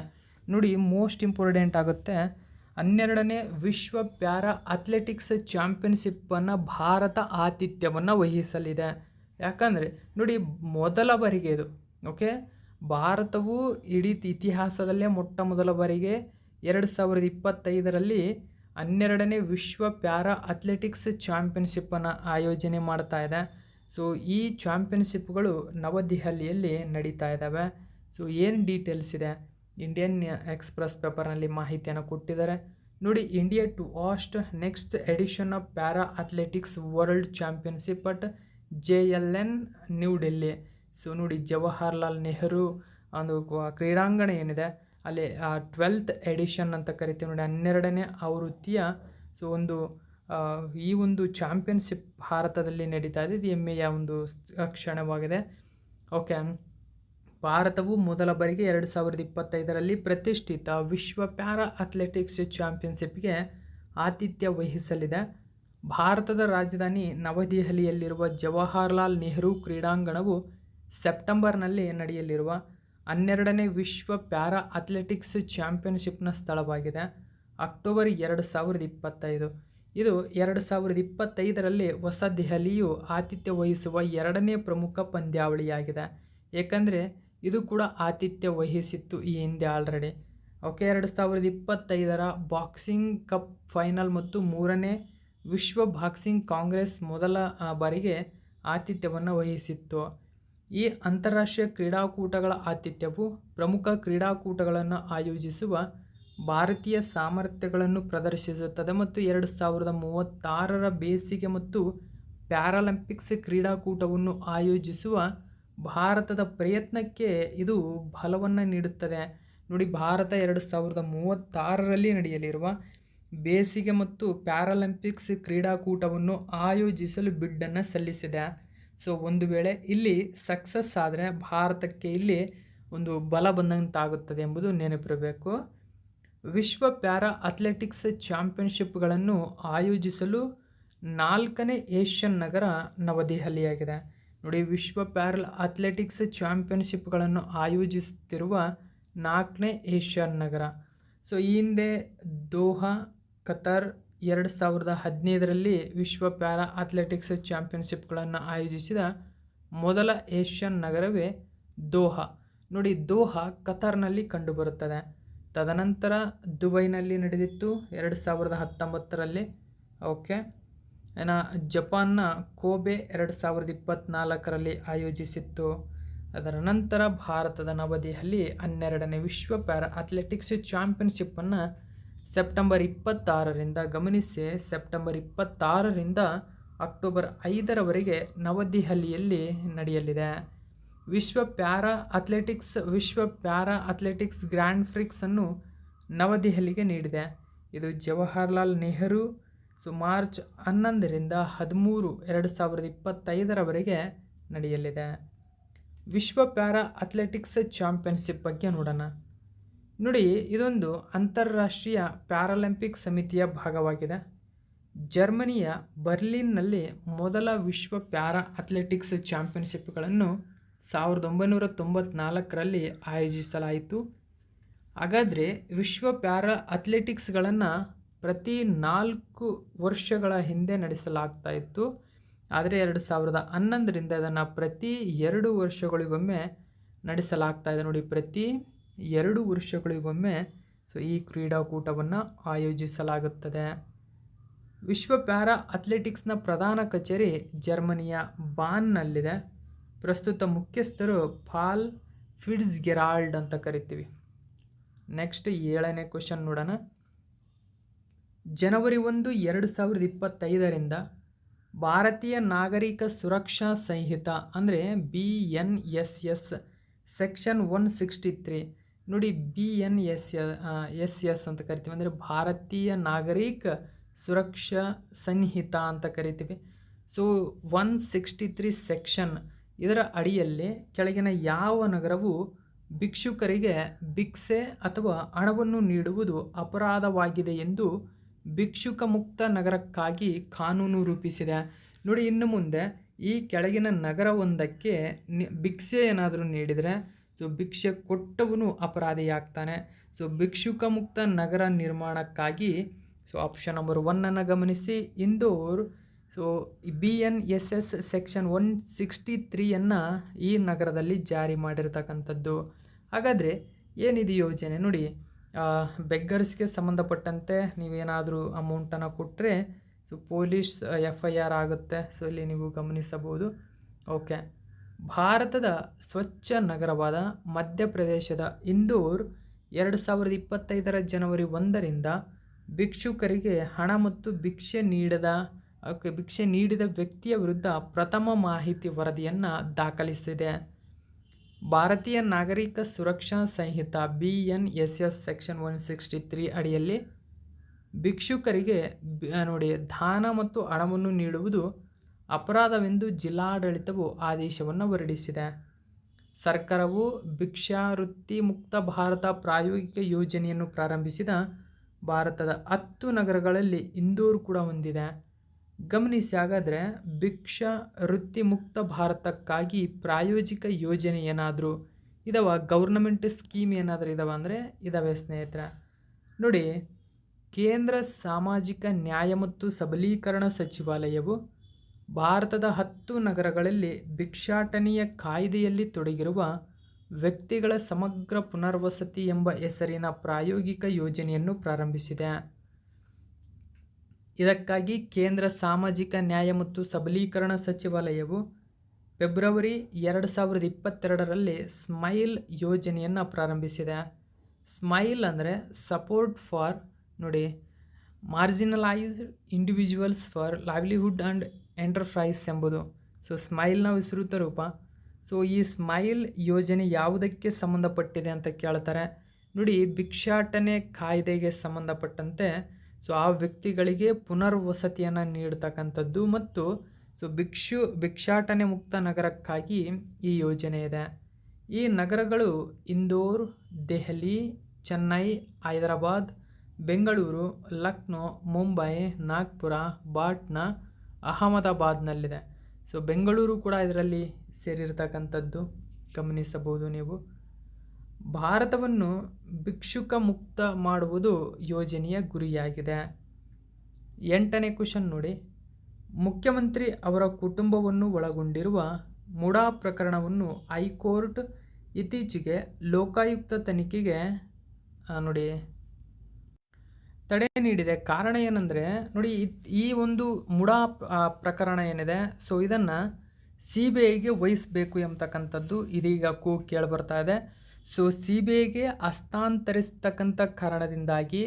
ನೋಡಿ, ಮೋಸ್ಟ್ ಇಂಪಾರ್ಟೆಂಟ್ ಆಗುತ್ತೆ. 12ನೇ ವಿಶ್ವ ಪ್ಯಾರಾ ಅಥ್ಲೆಟಿಕ್ಸ್ ಚಾಂಪಿಯನ್ಶಿಪ್ಪನ್ನು ಭಾರತ ಆತಿಥ್ಯವನ್ನು ವಹಿಸಲಿದೆ. ಯಾಕಂದರೆ ನೋಡಿ, ಮೊದಲ ಬಾರಿಗೆ ಇದು ಓಕೆ, ಭಾರತವು ಇಡೀ ಇತಿಹಾಸದಲ್ಲೇ ಮೊಟ್ಟ ಮೊದಲ ಬಾರಿಗೆ 2025ರಲ್ಲಿ 12ನೇ ವಿಶ್ವ ಪ್ಯಾರಾ ಅಥ್ಲೆಟಿಕ್ಸ್ ಚಾಂಪಿಯನ್ಶಿಪ್ಪನ್ನು ಆಯೋಜನೆ ಮಾಡ್ತಾ ಇದೆ. ಸೊ ಈ ಚಾಂಪಿಯನ್ಶಿಪ್ಗಳು ನವದೆಹಲಿಯಲ್ಲಿ ನಡೀತಾ ಇದ್ದಾವೆ. ಸೊ ಏನು ಡೀಟೇಲ್ಸ್ ಇದೆ, ಇಂಡಿಯನ್ ಎಕ್ಸ್ಪ್ರೆಸ್ ಪೇಪರ್ನಲ್ಲಿ ಮಾಹಿತಿಯನ್ನು ಕೊಟ್ಟಿದ್ದಾರೆ. ನೋಡಿ, India to host next edition of para athletics world championship at JLN New Delhi. So ನೋಡಿ, ಜವಾಹರ್ಲಾಲ್ ನೆಹರು ಒಂದು ಕ್ರೀಡಾಂಗಣ ಏನಿದೆ ಅಲ್ಲಿ 12th ಎಡಿಷನ್ ಅಂತ ಕರಿತೀವಿ ನೋಡಿ, 12ನೇ ಆವೃತ್ತಿಯ ಸೊ ಈ ಒಂದು ಚಾಂಪಿಯನ್ಶಿಪ್ ಭಾರತದಲ್ಲಿ ನಡೀತಾ ಇದೆ. ಇದು ಹೆಮ್ಮೆಯ ಒಂದು ಕ್ಷಣವಾಗಿದೆ. ಓಕೆ, ಭಾರತವು ಮೊದಲ ಬಾರಿಗೆ 2025ರಲ್ಲಿ ಪ್ರತಿಷ್ಠಿತ ವಿಶ್ವ ಪ್ಯಾರಾ ಅಥ್ಲೆಟಿಕ್ಸ್ ಚಾಂಪಿಯನ್ಶಿಪ್ಗೆ ಆತಿಥ್ಯ ವಹಿಸಲಿದೆ. ಭಾರತದ ರಾಜಧಾನಿ ನವದೆಹಲಿಯಲ್ಲಿರುವ ಜವಾಹರ್ಲಾಲ್ ನೆಹರು ಕ್ರೀಡಾಂಗಣವು ಸೆಪ್ಟೆಂಬರ್ನಲ್ಲಿ ನಡೆಯಲಿರುವ 12ನೇ ವಿಶ್ವ ಪ್ಯಾರಾ ಅಥ್ಲೆಟಿಕ್ಸ್ ಚಾಂಪಿಯನ್ಶಿಪ್ನ ಸ್ಥಳವಾಗಿದೆ. ಅಕ್ಟೋಬರ್ 2025 ಇದು 2025ರಲ್ಲಿ ಹೊಸ ದೆಹಲಿಯು ಆತಿಥ್ಯ ವಹಿಸುವ 2ನೇ ಪ್ರಮುಖ ಪಂದ್ಯಾವಳಿಯಾಗಿದೆ. ಏಕೆಂದರೆ ಇದು ಕೂಡ ಆತಿಥ್ಯ ವಹಿಸಿತ್ತು ಈ ಹಿಂದೆ ಆಲ್ರೆಡಿ. ಓಕೆ, 2025ರ ಬಾಕ್ಸಿಂಗ್ ಕಪ್ ಫೈನಲ್ ಮತ್ತು 3ನೇ ವಿಶ್ವ ಬಾಕ್ಸಿಂಗ್ ಕಾಂಗ್ರೆಸ್ ಮೊದಲ ಬಾರಿಗೆ ಆತಿಥ್ಯವನ್ನು ವಹಿಸಿತ್ತು. ಈ ಅಂತಾರಾಷ್ಟ್ರೀಯ ಕ್ರೀಡಾಕೂಟಗಳ ಆತಿಥ್ಯವು ಪ್ರಮುಖ ಕ್ರೀಡಾಕೂಟಗಳನ್ನು ಆಯೋಜಿಸುವ ಭಾರತೀಯ ಸಾಮರ್ಥ್ಯಗಳನ್ನು ಪ್ರದರ್ಶಿಸುತ್ತದೆ ಮತ್ತು 2036ರ ಬೇಸಿಗೆ ಮತ್ತು ಪ್ಯಾರಾಲಿಂಪಿಕ್ಸ್ ಕ್ರೀಡಾಕೂಟವನ್ನು ಆಯೋಜಿಸುವ ಭಾರತದ ಪ್ರಯತ್ನಕ್ಕೆ ಇದು ಬಲವನ್ನು ನೀಡುತ್ತದೆ. ನೋಡಿ, ಭಾರತ 2036ರಲ್ಲಿ ನಡೆಯಲಿರುವ ಬೇಸಿಗೆ ಮತ್ತು ಪ್ಯಾರಾಲಿಂಪಿಕ್ಸ್ ಕ್ರೀಡಾಕೂಟವನ್ನು ಆಯೋಜಿಸಲು ಬಿಡ್ಡನ್ನು ಸಲ್ಲಿಸಿದೆ. ಸೊ ಒಂದು ವೇಳೆ ಇಲ್ಲಿ ಸಕ್ಸಸ್ ಆದರೆ ಭಾರತಕ್ಕೆ ಇಲ್ಲಿ ಒಂದು ಬಲ ಬಂದಂತಾಗುತ್ತದೆ ಎಂಬುದು ನೆನಪಿರಬೇಕು. ವಿಶ್ವ ಪ್ಯಾರಾ ಅಥ್ಲೆಟಿಕ್ಸ್ ಚಾಂಪಿಯನ್ಶಿಪ್ಗಳನ್ನು ಆಯೋಜಿಸಲು 4ನೇ ಏಷ್ಯನ್ ನಗರ ನವದೆಹಲಿಯಾಗಿದೆ. ನೋಡಿ, ವಿಶ್ವ ಪ್ಯಾರಾ ಅಥ್ಲೆಟಿಕ್ಸ್ ಚಾಂಪಿಯನ್ಶಿಪ್ಗಳನ್ನು ಆಯೋಜಿಸುತ್ತಿರುವ 4ನೇ ಏಷ್ಯನ್ ನಗರ. ಸೊ ಈ ಹಿಂದೆ ದೋಹಾ, ಕತಾರ್ 2015ರಲ್ಲಿ ವಿಶ್ವ ಪ್ಯಾರಾ ಅಥ್ಲೆಟಿಕ್ಸ್ ಚಾಂಪಿಯನ್ಶಿಪ್ಗಳನ್ನು ಆಯೋಜಿಸಿದ ಮೊದಲ ಏಷ್ಯನ್ ನಗರವೇ ದೋಹಾ. ನೋಡಿ, ದೋಹಾ ಕತಾರ್ನಲ್ಲಿ ಕಂಡುಬರುತ್ತದೆ. ತದನಂತರ ದುಬೈನಲ್ಲಿ ನಡೆದಿತ್ತು 2019ರಲ್ಲಿ. ಓಕೆ, ಜಪಾನ್ನ ಕೋಬೆ 2024ರಲ್ಲಿ ಆಯೋಜಿಸಿತ್ತು. ಅದರ ನಂತರ ಭಾರತದ ನವದೆಹಲಿ 12ನೇ ವಿಶ್ವ ಪ್ಯಾರಾ ಅಥ್ಲೆಟಿಕ್ಸ್ ಚಾಂಪಿಯನ್ಶಿಪ್ಪನ್ನು ಸೆಪ್ಟೆಂಬರ್ 26ರಿಂದ ಗಮನಿಸಿ, ಸೆಪ್ಟೆಂಬರ್ 26ರಿಂದ ಅಕ್ಟೋಬರ್ 5ರವರೆಗೆ ನವದೆಹಲಿಯಲ್ಲಿ ನಡೆಯಲಿದೆ. ವಿಶ್ವ ಪ್ಯಾರಾ ಅಥ್ಲೆಟಿಕ್ಸ್ ಗ್ರ್ಯಾಂಡ್ ಪ್ರಿಕ್ಸನ್ನು ನವದೆಹಲಿಗೆ ನೀಡಿದೆ. ಇದು ಜವಾಹರ್ಲಾಲ್ ನೆಹರು ಮಾರ್ಚ್ 11ರಿಂದ 13, 2025ರವರೆಗೆ ನಡೆಯಲಿದೆ. ವಿಶ್ವ ಪ್ಯಾರಾ ಅಥ್ಲೆಟಿಕ್ಸ್ ಚಾಂಪಿಯನ್ಶಿಪ್ ಬಗ್ಗೆ ನೋಡೋಣ. ನೋಡಿ, ಇದೊಂದು ಅಂತಾರಾಷ್ಟ್ರೀಯ ಪ್ಯಾರಾಲಿಂಪಿಕ್ ಸಮಿತಿಯ ಭಾಗವಾಗಿದೆ. ಜರ್ಮನಿಯ ಬರ್ಲಿನ್ನಲ್ಲಿ ಮೊದಲ ವಿಶ್ವ ಪ್ಯಾರಾ ಅಥ್ಲೆಟಿಕ್ಸ್ ಚಾಂಪಿಯನ್ಶಿಪ್ಗಳನ್ನು 1994ರಲ್ಲಿ ಆಯೋಜಿಸಲಾಯಿತು. ಹಾಗಾದರೆ ವಿಶ್ವ ಪ್ಯಾರಾ ಅಥ್ಲೆಟಿಕ್ಸ್ಗಳನ್ನು ಪ್ರತಿ 4 ವರ್ಷಗಳ ಹಿಂದೆ ನಡೆಸಲಾಗ್ತಾ ಇತ್ತು. ಆದರೆ 2011ರಿಂದ ಇದನ್ನು ಪ್ರತಿ 2 ವರ್ಷಗಳಿಗೊಮ್ಮೆ ನಡೆಸಲಾಗ್ತಾ ಇದೆ. ನೋಡಿ, ಪ್ರತಿ 2 ವರ್ಷಗಳಿಗೊಮ್ಮೆ ಈ ಕ್ರೀಡಾಕೂಟವನ್ನು ಆಯೋಜಿಸಲಾಗುತ್ತದೆ. ವಿಶ್ವ ಪ್ಯಾರಾ ಅಥ್ಲೆಟಿಕ್ಸ್ನ ಪ್ರಧಾನ ಕಚೇರಿ ಜರ್ಮನಿಯ ಬಾನ್ನಲ್ಲಿದೆ. ಪ್ರಸ್ತುತ ಮುಖ್ಯಸ್ಥರು ಪಾಲ್ ಫಿಟ್ಜ್ಗೆರಾಲ್ಡ್ ಅಂತ ಕರಿತೀವಿ. ನೆಕ್ಸ್ಟ್ 7ನೇ ಕ್ವಶನ್ ನೋಡೋಣ. ಜನವರಿ 1, 2025ರಿಂದ ಭಾರತೀಯ ನಾಗರಿಕ ಸುರಕ್ಷಾ ಸಂಹಿತಾ ಅಂದರೆ BNSS ಸೆಕ್ಷನ್ 163. ನೋಡಿ, BNSS ಅಂತ ಕರಿತೀವಿ, ಅಂದರೆ ಭಾರತೀಯ ನಾಗರಿಕ ಸುರಕ್ಷಾ ಸಂಹಿತಾ ಅಂತ ಕರಿತೀವಿ. ಸೊ 163 ಸೆಕ್ಷನ್, ಇದರ ಅಡಿಯಲ್ಲಿ ಕೆಳಗಿನ ಯಾವ ನಗರವು ಭಿಕ್ಷುಕರಿಗೆ ಭಿಕ್ಷೆ ಅಥವಾ ಹಣವನ್ನು ನೀಡುವುದು ಅಪರಾಧವಾಗಿದೆ ಎಂದು ಭಿಕ್ಷುಕ ಮುಕ್ತ ನಗರಕ್ಕಾಗಿ ಕಾನೂನು ರೂಪಿಸಿದೆ. ನೋಡಿ, ಇನ್ನು ಮುಂದೆ ಈ ಕೆಳಗಿನ ನಗರವೊಂದಕ್ಕೆ ಭಿಕ್ಷೆ ಏನಾದರೂ ನೀಡಿದರೆ ಭಿಕ್ಷೆ ಕೊಟ್ಟವನು ಅಪರಾಧಿಯಾಗ್ತಾನೆ. ಭಿಕ್ಷುಕ ಮುಕ್ತ ನಗರ ನಿರ್ಮಾಣಕ್ಕಾಗಿ ಆಪ್ಷನ್ ನಂಬರ್ 1 ಗಮನಿಸಿ, ಇಂದೋರ್. BNSS ಸೆಕ್ಷನ್ 163 ಈ ನಗರದಲ್ಲಿ ಜಾರಿ ಮಾಡಿರ್ತಕ್ಕಂಥದ್ದು. ಹಾಗಾದರೆ ಏನಿದು ಯೋಜನೆ? ನೋಡಿ, ಬೆಗ್ಗರ್ಸ್ಗೆ ಸಂಬಂಧಪಟ್ಟಂತೆ ನೀವೇನಾದರೂ ಅಮೌಂಟನ್ನು ಕೊಟ್ಟರೆ ಪೊಲೀಸ್ FIR ಆಗುತ್ತೆ. ಇಲ್ಲಿ ನೀವು ಗಮನಿಸಬಹುದು. ಓಕೆ, ಭಾರತದ ಸ್ವಚ್ಛ ನಗರವಾದ ಮಧ್ಯಪ್ರದೇಶದ ಇಂದೋರ್ 2025ರ ಜನವರಿ 1ರಿಂದ ಭಿಕ್ಷುಕರಿಗೆ ಹಣ ಮತ್ತು ಭಿಕ್ಷೆ ನೀಡಿದ ವ್ಯಕ್ತಿಯ ವಿರುದ್ಧ ಪ್ರಥಮ ಮಾಹಿತಿ ವರದಿಯನ್ನು ದಾಖಲಿಸಿದೆ. ಭಾರತೀಯ ನಾಗರಿಕ ಸುರಕ್ಷಾ ಸಂಹಿತಾ BNSS ಸೆಕ್ಷನ್ 163 ಅಡಿಯಲ್ಲಿ ಭಿಕ್ಷುಕರಿಗೆ ನೋಡಿ ದಾನ ಮತ್ತು ಹಣವನ್ನು ನೀಡುವುದು ಅಪರಾಧವೆಂದು ಜಿಲ್ಲಾಡಳಿತವು ಆದೇಶವನ್ನು ಹೊರಡಿಸಿದೆ. ಸರ್ಕಾರವು ಭಿಕ್ಷಾವೃತ್ತಿ ಮುಕ್ತ ಭಾರತ ಪ್ರಾಯೋಗಿಕ ಯೋಜನೆಯನ್ನು ಪ್ರಾರಂಭಿಸಿದ ಭಾರತದ 10 ನಗರಗಳಲ್ಲಿ ಇಂದೋರ್ ಕೂಡ ಹೊಂದಿದೆ. ಗಮನಿಸಿ, ಹಾಗಾದರೆ ಭಿಕ್ಷಾವೃತ್ತಿ ಮುಕ್ತ ಭಾರತಕ್ಕಾಗಿ ಪ್ರಾಯೋಜಿಕ ಯೋಜನೆ ಏನಾದರೂ ಇದಾವ, ಗೌರ್ನಮೆಂಟ್ ಸ್ಕೀಮ್ ಏನಾದರೂ ಇದಾವ ಅಂದರೆ ಇದಾವೆ ಸ್ನೇಹಿತರೆ. ನೋಡಿ, ಕೇಂದ್ರ ಸಾಮಾಜಿಕ ನ್ಯಾಯ ಮತ್ತು ಸಬಲೀಕರಣ ಸಚಿವಾಲಯವು ಭಾರತದ 10 ನಗರಗಳಲ್ಲಿ ಭಿಕ್ಷಾಟನೆಯ ಕಾಯ್ದೆಯಲ್ಲಿ ತೊಡಗಿರುವ ವ್ಯಕ್ತಿಗಳ ಸಮಗ್ರ ಪುನರ್ವಸತಿ ಎಂಬ ಹೆಸರಿನ ಪ್ರಾಯೋಗಿಕ ಯೋಜನೆಯನ್ನು ಪ್ರಾರಂಭಿಸಿದೆ. ಇದಕ್ಕಾಗಿ ಕೇಂದ್ರ ಸಾಮಾಜಿಕ ನ್ಯಾಯ ಮತ್ತು ಸಬಲೀಕರಣ ಸಚಿವಾಲಯವು ಫೆಬ್ರವರಿ 2022ರಲ್ಲಿ ಸ್ಮೈಲ್ ಯೋಜನೆಯನ್ನು ಪ್ರಾರಂಭಿಸಿದೆ. ಸ್ಮೈಲ್ ಅಂದರೆ ಸಪೋರ್ಟ್ ಫಾರ್ ನೋಡಿ marginalised individuals for livelihood and enterprise ಎಂಬುದು. ಸೊ ಸ್ಮೈಲ್ನ ವಿಸ್ತೃತ ರೂಪ. ಸೊ ಈ ಸ್ಮೈಲ್ ಯೋಜನೆ ಯಾವುದಕ್ಕೆ ಸಂಬಂಧಪಟ್ಟಿದೆ ಅಂತ ಕೇಳ್ತಾರೆ. ನೋಡಿ, ಭಿಕ್ಷಾಟನೆ ಕಾಯ್ದೆಗೆ ಸಂಬಂಧಪಟ್ಟಂತೆ ಸೊ ಆ ವ್ಯಕ್ತಿಗಳಿಗೆ ಪುನರ್ವಸತಿಯನ್ನು ನೀಡ್ತಕ್ಕಂಥದ್ದು ಮತ್ತು ಸೊ ಭಿಕ್ಷಾಟನೆ ಮುಕ್ತ ನಗರಕ್ಕಾಗಿ ಈ ಯೋಜನೆ ಇದೆ. ಈ ನಗರಗಳು ಇಂದೋರ್, ದೆಹಲಿ, ಚೆನ್ನೈ, ಹೈದರಾಬಾದ್, ಬೆಂಗಳೂರು, ಲಕ್ನೋ, ಮುಂಬೈ, ನಾಗ್ಪುರ, ಪಾಟ್ನಾ, ಅಹಮದಾಬಾದ್ನಲ್ಲಿದೆ. ಸೊ ಬೆಂಗಳೂರು ಕೂಡ ಇದರಲ್ಲಿ ಸೇರಿರ್ತಕ್ಕಂಥದ್ದು ಗಮನಿಸಬಹುದು ನೀವು. ಭಾರತವನ್ನು ಭಿಕ್ಷುಕ ಮುಕ್ತ ಮಾಡುವುದು ಯೋಜನೆಯ ಗುರಿಯಾಗಿದೆ. 8ನೇ ಕ್ವೆಶ್ಚನ್ ನೋಡಿ, ಮುಖ್ಯಮಂತ್ರಿ ಅವರ ಕುಟುಂಬವನ್ನು ಒಳಗೊಂಡಿರುವ ಮುಡಾ ಪ್ರಕರಣವನ್ನು ಹೈಕೋರ್ಟ್ ಇತ್ತೀಚೆಗೆ ಲೋಕಾಯುಕ್ತ ತನಿಖೆಗೆ ನೋಡಿ ತಡೆ ನೀಡಿದೆ. ಕಾರಣ ಏನಂದರೆ ನೋಡಿ, ಈ ಒಂದು ಮುಡಾ ಪ್ರಕರಣ ಏನಿದೆ ಸೊ ಇದನ್ನು CBIಗೆ ವಹಿಸಬೇಕು ಎಂಬತಕ್ಕಂಥದ್ದು ಇದೀಗ ಕೂಗು ಕೇಳಿಬರ್ತಾ ಇದೆ. ಸೊ CBIಗೆ ಹಸ್ತಾಂತರಿಸ್ತಕ್ಕಂಥ ಕಾರಣದಿಂದಾಗಿ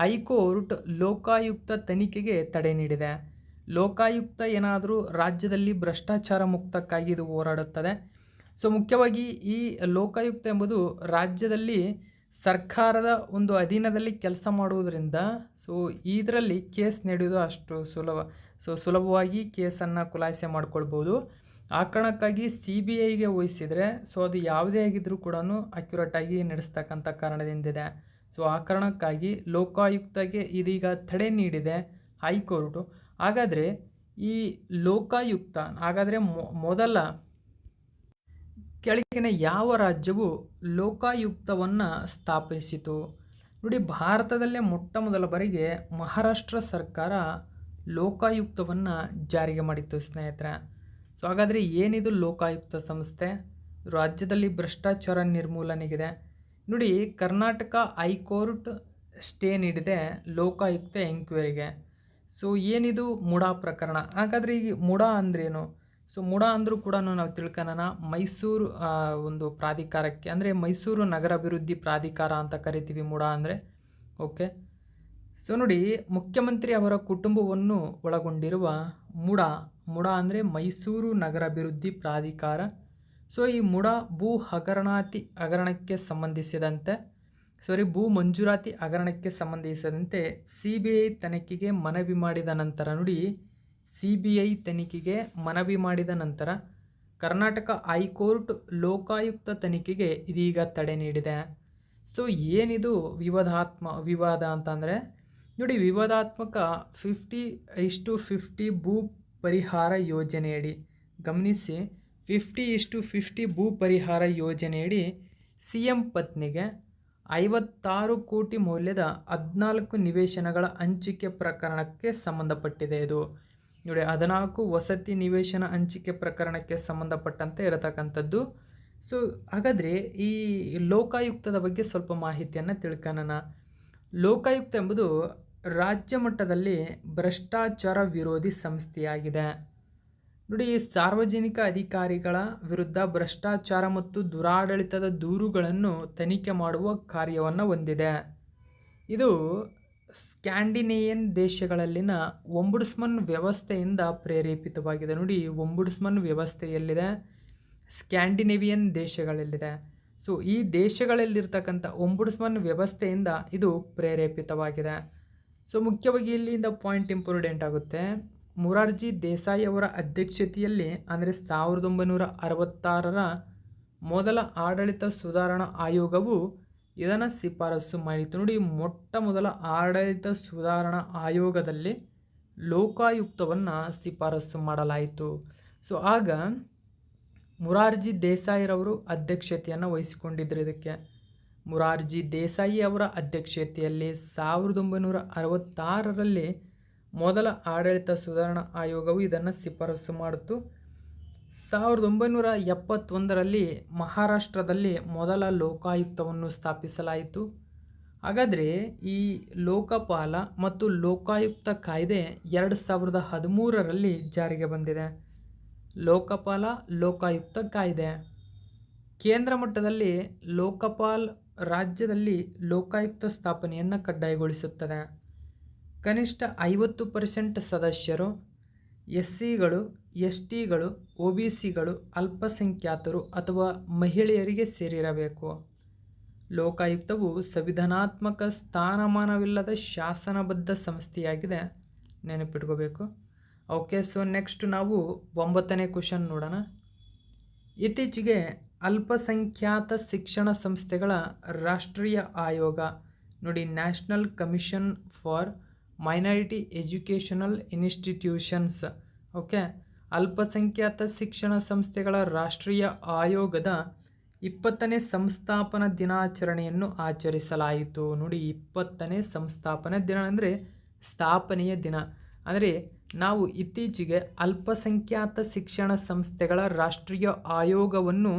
ಹೈಕೋರ್ಟ್ ಲೋಕಾಯುಕ್ತ ತನಿಖೆಗೆ ತಡೆ ನೀಡಿದೆ. ಲೋಕಾಯುಕ್ತ ಏನಾದರೂ ರಾಜ್ಯದಲ್ಲಿ ಭ್ರಷ್ಟಾಚಾರ ಮುಕ್ತಕ್ಕಾಗಿ ಇದು ಹೋರಾಡುತ್ತದೆ. ಸೊ ಮುಖ್ಯವಾಗಿ ಈ ಲೋಕಾಯುಕ್ತ ಎಂಬುದು ರಾಜ್ಯದಲ್ಲಿ ಸರ್ಕಾರದ ಒಂದು ಅಧೀನದಲ್ಲಿ ಕೆಲಸ ಮಾಡುವುದರಿಂದ ಸೊ ಇದರಲ್ಲಿ ಕೇಸ್ ನಡೆಯೋದು ಅಷ್ಟು ಸುಲಭವಾಗಿ ಕೇಸನ್ನು ಖುಲಾಸೆ ಮಾಡ್ಕೊಳ್ಬೋದು. ಆ ಕಾರಣಕ್ಕಾಗಿ CBIಗೆ ವಹಿಸಿದರೆ ಸೊ ಅದು ಯಾವುದೇ ಆಗಿದ್ದರೂ ಕೂಡ ಅಕ್ಯುರೇಟಾಗಿ ನಡೆಸ್ತಕ್ಕಂಥ ಕಾರಣದಿಂದಿದೆ. ಸೊ ಆ ಕಾರಣಕ್ಕಾಗಿ ಲೋಕಾಯುಕ್ತಗೆ ಇದೀಗ ತಡೆ ನೀಡಿದೆ ಹೈಕೋರ್ಟು. ಹಾಗಾದರೆ ಈ ಲೋಕಾಯುಕ್ತ ಮೊದಲ ಕೆಳಗಿನ ಯಾವ ರಾಜ್ಯವು ಲೋಕಾಯುಕ್ತವನ್ನು ಸ್ಥಾಪಿಸಿತು? ನೋಡಿ, ಭಾರತದಲ್ಲೇ ಮೊಟ್ಟ ಮೊದಲ ಬಾರಿಗೆ ಮಹಾರಾಷ್ಟ್ರ ಸರ್ಕಾರ ಲೋಕಾಯುಕ್ತವನ್ನು ಜಾರಿಗೆ ಮಾಡಿತ್ತು ಸ್ನೇಹಿತರೆ. ಸೊ ಹಾಗಾದರೆ ಏನಿದು ಲೋಕಾಯುಕ್ತ ಸಂಸ್ಥೆ? ರಾಜ್ಯದಲ್ಲಿ ಭ್ರಷ್ಟಾಚಾರ ನಿರ್ಮೂಲನೆಗಿದೆ. ನೋಡಿ, ಕರ್ನಾಟಕ ಹೈಕೋರ್ಟ್ ಸ್ಟೇ ನೀಡಿದೆ ಲೋಕಾಯುಕ್ತ ಎಂಕ್ವೈರಿಗೆ. ಸೊ ಏನಿದು ಮುಡಾ ಪ್ರಕರಣ? ಹಾಗಾದರೆ ಈಗ ಮುಡಾ ಅಂದ್ರೇನು? ಸೊ ಮುಡಾ ಅಂದರೂ ಕೂಡ ನಾವು ತಿಳ್ಕೊಳ್ಳೋಣ. ಮೈಸೂರು ಒಂದು ಪ್ರಾಧಿಕಾರಕ್ಕೆ ಅಂದರೆ ಮೈಸೂರು ನಗರಾಭಿವೃದ್ಧಿ ಪ್ರಾಧಿಕಾರ ಅಂತ ಕರಿತೀವಿ ಮುಡಾ ಅಂದರೆ. ಓಕೆ, ಸೊ ನೋಡಿ, ಮುಖ್ಯಮಂತ್ರಿ ಅವರ ಕುಟುಂಬವನ್ನು ಒಳಗೊಂಡಿರುವ ಮುಡಾ ಅಂದರೆ ಮೈಸೂರು ನಗರಾಭಿವೃದ್ಧಿ ಪ್ರಾಧಿಕಾರ. ಸೊ ಈ ಮುಡಾ ಭೂ ಹಗರಣಕ್ಕೆ ಸಂಬಂಧಿಸಿದಂತೆ ಭೂ ಮಂಜೂರಾತಿ ಹಗರಣಕ್ಕೆ ಸಂಬಂಧಿಸಿದಂತೆ CBI ತನಿಖೆಗೆ ಮನವಿ ಮಾಡಿದ ನಂತರ ನೋಡಿ, CBI ತನಿಖೆಗೆ ಮನವಿ ಮಾಡಿದ ನಂತರ ಕರ್ನಾಟಕ ಹೈಕೋರ್ಟ್ ಲೋಕಾಯುಕ್ತ ತನಿಖೆಗೆ ಇದೀಗ ತಡೆ ನೀಡಿದೆ. ಸೊ ಏನಿದು ವಿವಾದ ಅಂತಂದರೆ ನೋಡಿ, ವಿವಾದಾತ್ಮಕ 50:50 ಭೂ ಪರಿಹಾರ ಯೋಜನೆಯಡಿ ಗಮನಿಸಿ, 50:50 ಭೂ ಪರಿಹಾರ ಯೋಜನೆಯಡಿ CM ಪತ್ನಿಗೆ 56 ಕೋಟಿ ಮೌಲ್ಯದ 14 ನಿವೇಶನಗಳ ಹಂಚಿಕೆ ಪ್ರಕರಣಕ್ಕೆ ಸಂಬಂಧಪಟ್ಟಿದೆ. ಇದು ನೋಡಿ 14 ವಸತಿ ನಿವೇಶನ ಹಂಚಿಕೆ ಪ್ರಕರಣಕ್ಕೆ ಸಂಬಂಧಪಟ್ಟಂತೆ ಇರತಕ್ಕಂಥದ್ದು. ಸೊ ಹಾಗಾದರೆ ಈ ಲೋಕಾಯುಕ್ತದ ಬಗ್ಗೆ ಸ್ವಲ್ಪ ಮಾಹಿತಿಯನ್ನು ತಿಳ್ಕೊಳ್ಳೋಣ. ಲೋಕಾಯುಕ್ತ ಎಂಬುದು ರಾಜ್ಯ ಮಟ್ಟದಲ್ಲಿ ಭ್ರಷ್ಟಾಚಾರ ವಿರೋಧಿ ಸಂಸ್ಥೆಯಾಗಿದೆ. ನೋಡಿ, ಸಾರ್ವಜನಿಕ ಅಧಿಕಾರಿಗಳ ವಿರುದ್ಧ ಭ್ರಷ್ಟಾಚಾರ ಮತ್ತು ದುರಾಡಳಿತದ ದೂರುಗಳನ್ನು ತನಿಖೆ ಮಾಡುವ ಕಾರ್ಯವನ್ನು ಹೊಂದಿದೆ. ಇದು ಸ್ಕ್ಯಾಂಡಿನೇವಿಯನ್ ದೇಶಗಳಲ್ಲಿನ ಒಂಬುಡ್ಸ್ಮನ್ ವ್ಯವಸ್ಥೆಯಿಂದ ಪ್ರೇರೇಪಿತವಾಗಿದೆ. ನೋಡಿ, ಒಂಬುಡ್ಸ್ಮನ್ ವ್ಯವಸ್ಥೆ ಎಲ್ಲಿದೆ? ಸ್ಕ್ಯಾಂಡಿನೇವಿಯನ್ ದೇಶಗಳಲ್ಲಿದೆ. ಸೊ ಈ ದೇಶಗಳಲ್ಲಿರ್ತಕ್ಕಂಥ ಒಂಬುಡ್ಸ್ಮನ್ ವ್ಯವಸ್ಥೆಯಿಂದ ಇದು ಪ್ರೇರೇಪಿತವಾಗಿದೆ. ಸೊ ಮುಖ್ಯವಾಗಿ ಇಲ್ಲಿಂದ ಪಾಯಿಂಟ್ ಇಂಪಾರ್ಟೆಂಟ್ ಆಗುತ್ತೆ. ಮೊರಾರ್ಜಿ ದೇಸಾಯಿ ಅವರ ಅಧ್ಯಕ್ಷತೆಯಲ್ಲಿ ಅಂದರೆ 1966ರ ಮೊದಲ ಆಡಳಿತ ಸುಧಾರಣಾ ಆಯೋಗವು ಇದನ್ನು ಶಿಫಾರಸು ಮಾಡಿತು. ನೋಡಿ, ಮೊಟ್ಟ ಮೊದಲ ಆಡಳಿತ ಸುಧಾರಣಾ ಆಯೋಗದಲ್ಲಿ ಲೋಕಾಯುಕ್ತವನ್ನು ಶಿಫಾರಸು ಮಾಡಲಾಯಿತು. ಸೊ ಆಗ ಮೊರಾರ್ಜಿ ದೇಸಾಯಿರವರು ಅಧ್ಯಕ್ಷತೆಯನ್ನು ವಹಿಸಿಕೊಂಡಿದ್ದರು. ಇದಕ್ಕೆ ಮೊರಾರ್ಜಿ ದೇಸಾಯಿ ಅವರ ಅಧ್ಯಕ್ಷತೆಯಲ್ಲಿ 1966ರಲ್ಲಿ ಮೊದಲ ಆಡಳಿತ ಸುಧಾರಣಾ ಆಯೋಗವು ಇದನ್ನು ಶಿಫಾರಸು ಮಾಡಿತು. 1971ರಲ್ಲಿ ಮಹಾರಾಷ್ಟ್ರದಲ್ಲಿ ಮೊದಲ ಲೋಕಾಯುಕ್ತವನ್ನು ಸ್ಥಾಪಿಸಲಾಯಿತು. ಹಾಗಾದರೆ ಈ ಲೋಕಪಾಲ ಮತ್ತು ಲೋಕಾಯುಕ್ತ ಕಾಯ್ದೆ 2013ರಲ್ಲಿ ಜಾರಿಗೆ ಬಂದಿದೆ. ಲೋಕಪಾಲ ಲೋಕಾಯುಕ್ತ ಕಾಯ್ದೆ. ಕೇಂದ್ರ ಮಟ್ಟದಲ್ಲಿ ಲೋಕಪಾಲ್, ರಾಜ್ಯದಲ್ಲಿ ಲೋಕಾಯುಕ್ತ ಸ್ಥಾಪನೆಯನ್ನು ಕಡ್ಡಾಯಗೊಳಿಸುತ್ತದೆ. ಕನಿಷ್ಠ 50% ಸದಸ್ಯರು SCಗಳು, STಗಳು, OBCಗಳು, ಅಲ್ಪಸಂಖ್ಯಾತರು ಅಥವಾ ಮಹಿಳೆಯರಿಗೆ ಸೇರಿರಬೇಕು. ಲೋಕಾಯುಕ್ತವು ಸಂವಿಧಾನಾತ್ಮಕ ಸ್ಥಾನಮಾನವಿಲ್ಲದ ಶಾಸನಬದ್ಧ ಸಂಸ್ಥೆಯಾಗಿದೆ, ನೆನಪಿಟ್ಕೋಬೇಕು. ಓಕೆ, ಸೊ ನೆಕ್ಸ್ಟ್ ನಾವು 9ನೇ ಕ್ವಶನ್ ನೋಡೋಣ. ಇತ್ತೀಚೆಗೆ ಅಲ್ಪಸಂಖ್ಯಾತ ಶಿಕ್ಷಣ ಸಂಸ್ಥೆಗಳ ರಾಷ್ಟ್ರೀಯ ಆಯೋಗ, ನೋಡಿ, national commission for minority educational institutions, okay, ಅಲ್ಪಸಂಖ್ಯಾತ ಶಿಕ್ಷಣ ಸಂಸ್ಥೆಗಳ ರಾಷ್ಟ್ರೀಯ ಆಯೋಗದ 20ನೇ ಸಂಸ್ಥಾಪನಾ ದಿನಾಚರಣೆಯನ್ನು ಆಚರಿಸಲಾಯಿತು. ನೋಡಿ, 20ನೇ ಸಂಸ್ಥಾಪನಾ ದಿನ ಅಂದರೆ ಸ್ಥಾಪನೆಯ ದಿನ. ಅಂದರೆ ನಾವು ಇತ್ತೀಚೆಗೆ ಅಲ್ಪಸಂಖ್ಯಾತ ಶಿಕ್ಷಣ ಸಂಸ್ಥೆಗಳ ರಾಷ್ಟ್ರೀಯ ಆಯೋಗವನ್ನು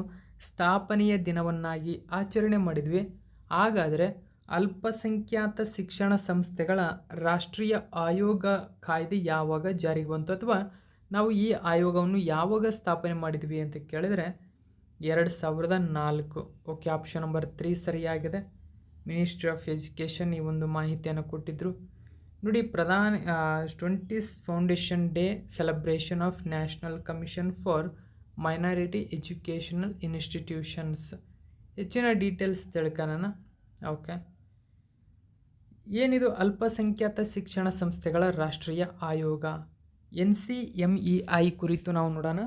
ಸ್ಥಾಪನೆಯ ದಿನವನ್ನಾಗಿ ಆಚರಣೆ ಮಾಡಿದ್ವಿ. ಹಾಗಾದರೆ ಅಲ್ಪಸಂಖ್ಯಾತ ಶಿಕ್ಷಣ ಸಂಸ್ಥೆಗಳ ರಾಷ್ಟ್ರೀಯ ಆಯೋಗ ಕಾಯ್ದೆ ಯಾವಾಗ ಜಾರಿಗೆ ಬಂತು, ಅಥವಾ ನಾವು ಈ ಆಯೋಗವನ್ನು ಯಾವಾಗ ಸ್ಥಾಪನೆ ಮಾಡಿದ್ವಿ ಅಂತ ಕೇಳಿದರೆ 2004. ಓಕೆ, ಆಪ್ಷನ್ ನಂಬರ್ 3 ಸರಿಯಾಗಿದೆ. ಮಿನಿಸ್ಟ್ರಿ ಆಫ್ ಎಜುಕೇಷನ್ ಈ ಒಂದು ಮಾಹಿತಿಯನ್ನು ಕೊಟ್ಟಿದ್ದರು. ನೋಡಿ, 20th foundation day celebration of national commission for minority educational institutions. ಹೆಚ್ಚಿನ ಡೀಟೇಲ್ಸ್ ತಿಳ್ಕೊಳ್ಳೋಣ. ಓಕೆ, ಏನಿದು ಅಲ್ಪಸಂಖ್ಯಾತ ಶಿಕ್ಷಣ ಸಂಸ್ಥೆಗಳ ರಾಷ್ಟ್ರೀಯ ಆಯೋಗ, NCMEI ಕುರಿತು ನಾವು ನೋಡೋಣ.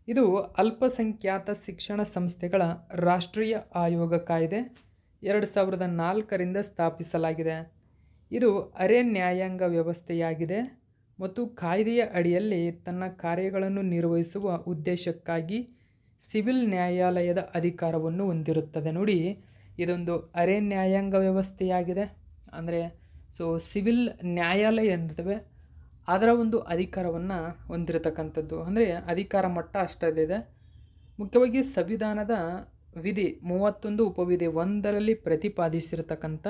ಇದು ಅಲ್ಪಸಂಖ್ಯಾತ ಶಿಕ್ಷಣ ಸಂಸ್ಥೆಗಳ ರಾಷ್ಟ್ರೀಯ ಆಯೋಗ ಕಾಯ್ದೆ 2004ರಿಂದ ಸ್ಥಾಪಿಸಲಾಗಿದೆ. ಇದು ಅರೆ ನ್ಯಾಯಾಂಗ ವ್ಯವಸ್ಥೆಯಾಗಿದೆ ಮತ್ತು ಕಾಯ್ದೆಯ ಅಡಿಯಲ್ಲಿ ತನ್ನ ಕಾರ್ಯಗಳನ್ನು ನಿರ್ವಹಿಸುವ ಉದ್ದೇಶಕ್ಕಾಗಿ ಸಿವಿಲ್ ನ್ಯಾಯಾಲಯದ ಅಧಿಕಾರವನ್ನು ಹೊಂದಿರುತ್ತದೆ. ನೋಡಿ, ಇದೊಂದು ಅರೆ ನ್ಯಾಯಾಂಗ ವ್ಯವಸ್ಥೆಯಾಗಿದೆ. ಅಂದರೆ ಸಿವಿಲ್ ನ್ಯಾಯಾಲಯ ಇರ್ತವೆ, ಅದರ ಒಂದು ಅಧಿಕಾರವನ್ನು ಹೊಂದಿರತಕ್ಕಂಥದ್ದು. ಅಂದರೆ ಅಧಿಕಾರ ಮಟ್ಟ ಅಷ್ಟದಿದೆ. ಮುಖ್ಯವಾಗಿ ಸಂವಿಧಾನದ ವಿಧಿ 31 ಉಪವಿಧಿ 1ರಲ್ಲಿ ಪ್ರತಿಪಾದಿಸಿರತಕ್ಕಂಥ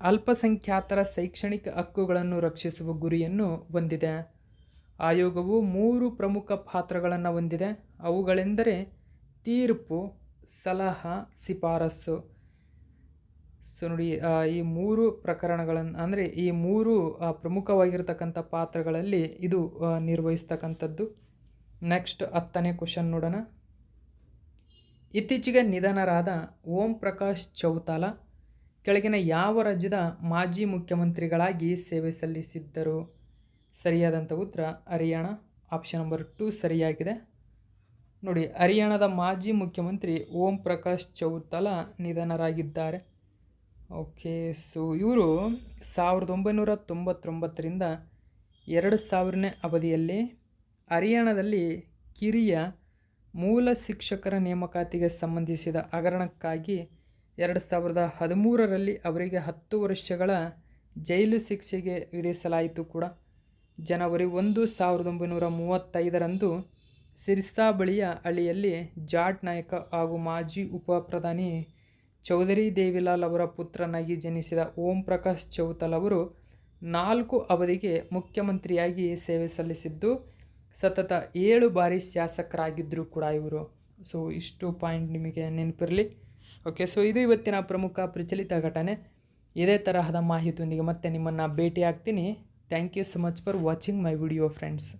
ಅಲ್ಪಸಂಖ್ಯಾತರ ಶೈಕ್ಷಣಿಕ ಹಕ್ಕುಗಳನ್ನು ರಕ್ಷಿಸುವ ಗುರಿಯನ್ನು ಹೊಂದಿದೆ. ಆಯೋಗವು 3 ಪ್ರಮುಖ ಪಾತ್ರಗಳನ್ನು ಹೊಂದಿದೆ. ಅವುಗಳೆಂದರೆ ತೀರ್ಪು, ಸಲಹಾ, ಶಿಫಾರಸು. ಸೊ ನೋಡಿ, ಈ 3 ಪ್ರಕರಣಗಳನ್ನು, ಅಂದರೆ ಈ 3 ಪ್ರಮುಖವಾಗಿರ್ತಕ್ಕಂಥ ಪಾತ್ರಗಳಲ್ಲಿ ಇದು ನಿರ್ವಹಿಸ್ತಕ್ಕಂಥದ್ದು. ನೆಕ್ಸ್ಟ್ 10ನೇ ಕ್ವಶನ್ ನೋಡೋಣ. ಇತ್ತೀಚೆಗೆ ನಿಧನರಾದ ಓಂ ಪ್ರಕಾಶ್ ಚೌತಾಲ ಕೆಳಗಿನ ಯಾವ ರಾಜ್ಯದ ಮಾಜಿ ಮುಖ್ಯಮಂತ್ರಿಗಳಾಗಿ ಸೇವೆ ಸಲ್ಲಿಸಿದ್ದರು? ಸರಿಯಾದಂಥ ಉತ್ತರ ಹರಿಯಾಣ. ಆಪ್ಷನ್ ನಂಬರ್ 2 ಸರಿಯಾಗಿದೆ. ನೋಡಿ, ಹರಿಯಾಣದ ಮಾಜಿ ಮುಖ್ಯಮಂತ್ರಿ ಓಂ ಪ್ರಕಾಶ್ ಚೌತಾಲ ನಿಧನರಾಗಿದ್ದಾರೆ. ಓಕೆ, ಸೊ ಇವರು 1999ರಿಂದ 2000ನೇ ಅವಧಿಯಲ್ಲಿ ಹರಿಯಾಣದಲ್ಲಿ ಕಿರಿಯ ಮೂಲ ಶಿಕ್ಷಕರ ನೇಮಕಾತಿಗೆ ಸಂಬಂಧಿಸಿದ ಹಗರಣಕ್ಕಾಗಿ 2013ರಲ್ಲಿ ಅವರಿಗೆ 10 ವರ್ಷಗಳ ಜೈಲು ಶಿಕ್ಷೆಗೆ ವಿಧಿಸಲಾಯಿತು ಕೂಡ. ಜನವರಿ 1, 1935ರಂದು ಸಿರ್ಸಾ ಬಳಿಯ ಹಳ್ಳಿಯಲ್ಲಿ ಜಾಟ್ ನಾಯಕ ಹಾಗೂ ಮಾಜಿ ಉಪ ಪ್ರಧಾನಿ ಚೌಧರಿ ದೇವಿಲಾಲ್ ಅವರ ಪುತ್ರನಾಗಿ ಜನಿಸಿದ ಓಂ ಪ್ರಕಾಶ್ ಚೌತಾಲ ಅವರು 4 ಅವಧಿಗೆ ಮುಖ್ಯಮಂತ್ರಿಯಾಗಿ ಸೇವೆ ಸಲ್ಲಿಸಿದ್ದು, ಸತತ 7 ಬಾರಿ ಶಾಸಕರಾಗಿದ್ದರು ಕೂಡ ಇವರು. ಸೊ ಇಷ್ಟು ಪಾಯಿಂಟ್ ನಿಮಗೆ ನೆನಪಿರಲಿ. ಓಕೆ, ಸೊ ಇದು ಇವತ್ತಿನ ಪ್ರಮುಖ ಪ್ರಚಲಿತ ಘಟನೆ. ಇದೇ ತರಹದ ಮಾಹಿತಿಯೊಂದಿಗೆ ಮತ್ತೆ ನಿಮ್ಮನ್ನು ಭೇಟಿ ಆಗ್ತೀನಿ. Thank you so much for watching my video friends.